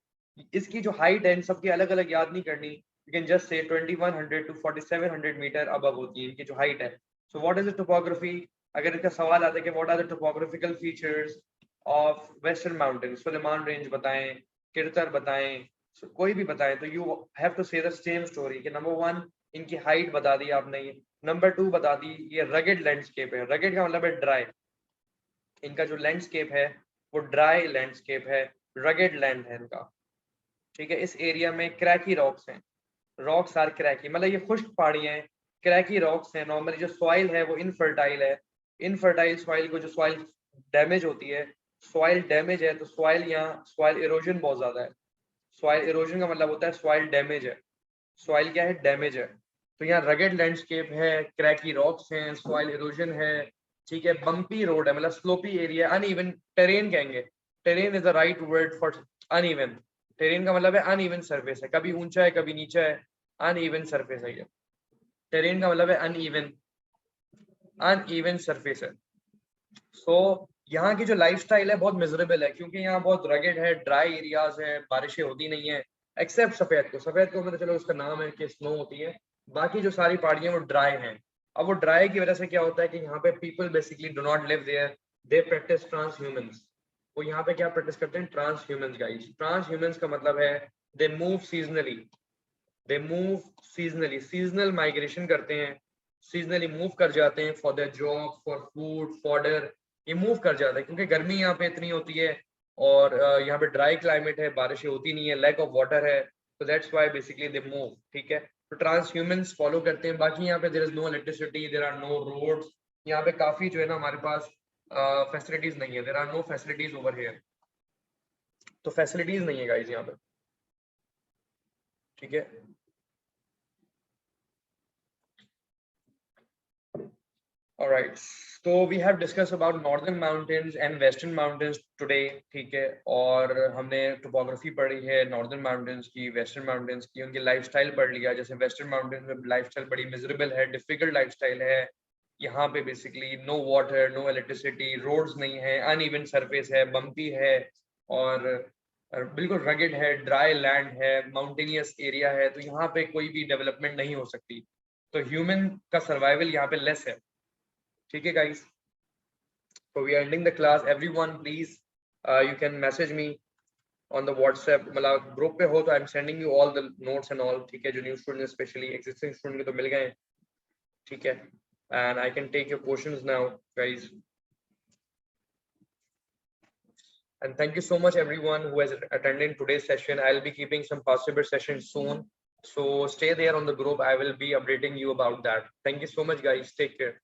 इसकी जो हाइट है, इन सबकी अलग अलग याद नहीं करनी। you can just say 2100 to 4700 metre above होती है इनकी जो हाइट है। so what is the topography? अगर इसका सवाल आता है कि what are the topographical features of western mountains, Sulaiman range बताएं, किरतर बताएं, कोई भी बताएं, तो you have to say the same story कि नंबर 1 इनकी हाइट बता दी आपने, नंबर 2 बता दी ये रगेड लैंडस्केप है। रगेड का मतलब है ड्राई। इनका जो लैंडस्केप है वो ड्राई लैंडस्केप है, रगेड लैंड है इनका। ठीक है, इस एरिया में क्रैकी रॉक्स हैं, रॉक्स आर क्रैकी, मतलब ये खुश्क पहाड़ियां हैं, क्रैकी रॉक्स हैं। नॉर्मली जो सॉइल है वो इनफर्टाइल है। इनफर्टाइल सॉइल को, जो सॉइल डैमेज होती है, सॉइल डैमेज है तो सॉइल, यहाँ सॉइल इरोजन बहुत ज्यादा है। सॉइल इरोजन का मतलब होता है सॉइल डैमेज है। सॉइल क्या है? डैमेज है। तो यहाँ रगेड लैंडस्केप है, क्रैकी रॉक्स हैं, सॉइल इरोजन है। ठीक है, बम्पी रोड है, मतलब स्लोपी एरिया, अनइवन टेरेन कहेंगे। Terrain is the right word for uneven. Terrain का मतलब है अनइवन सरफेस है, कभी ऊंचा है कभी नीचा है, अनइवन सरफेस है ये। टेरेन का मतलब है अनइवन, अनइवन सरफेस है। सो यहाँ की जो लाइफस्टाइल है बहुत मिजरेबल है, क्योंकि यहाँ बहुत रगेड है, ड्राई एरियाज है, बारिशें होती नहीं है, एक्सेप्ट सफेद को। सफेद को मतलब चलो उसका नाम है कि स्नो होती है, बाकी जो सारी पहाड़ियां वो ड्राई हैं। अब वो ड्राई की वजह से क्या होता है कि यहाँ पे people basically do not live there, they practice transhumance. वो यहाँ पे क्या प्रैक्टिस करते हैं? Transhumance guys. Transhumance का मतलब है they move seasonally. They move seasonally, seasonal migration करते हैं, सीजनली मूव कर जाते हैं for their job, for food, fodder, ये मूव कर जाता है क्योंकि गर्मी यहाँ पे इतनी होती है और यहाँ पे ड्राई क्लाइमेट है, बारिशें होती नहीं है, लैक ऑफ वाटर है, तो that's why basically they move. ठीक है, तो ट्रांस ह्यूमंस फॉलो करते हैं। बाकी यहाँ पे there is no electricity, there are no roads, यहाँ पे काफी जो है ना हमारे पास फैसिलिटीज नहीं है, there are no facilities over here, तो फैसिलिटीज नहीं है गाइस यहाँ पे। ठीक है, all right, so we have discussed about northern mountains and western mountains today। ठीक है, और हमने टोपोग्राफी पढ़ी है नॉर्दर्न माउंटेन्स की, वेस्टर्न माउंटेन्स की, उनकी लाइफस्टाइल पढ़ लिया। जैसे वेस्टर्न माउंटेन्स में लाइफस्टाइल बड़ी मिजरेबल है, डिफिकल्ट लाइफस्टाइल है, यहाँ पे basically no water, no electricity, roads नहीं है, अनइवन सरफेस है, बम्पी है, और बिल्कुल रगेड है, ड्राई लैंड है, माउंटेनियस एरिया है, तो यहाँ पे कोई भी डेवलपमेंट नहीं हो सकती, तो ह्यूमन का सर्वाइवल यहाँ पे लेस है। ठीक है guys, so we are ending the class। everyone please you can message me on the WhatsApp, मतलब ग्रुप पे हो तो I am sending you all the notes and all. ठीक है, जो new student specially, existing student के तो मिल गए। ठीक है, and I can take your questions now guys, and thank you so much everyone who has attended today's session। I'll be keeping some possible sessions soon, so stay there on the group, I will be updating you about that। thank you so much guys, take care।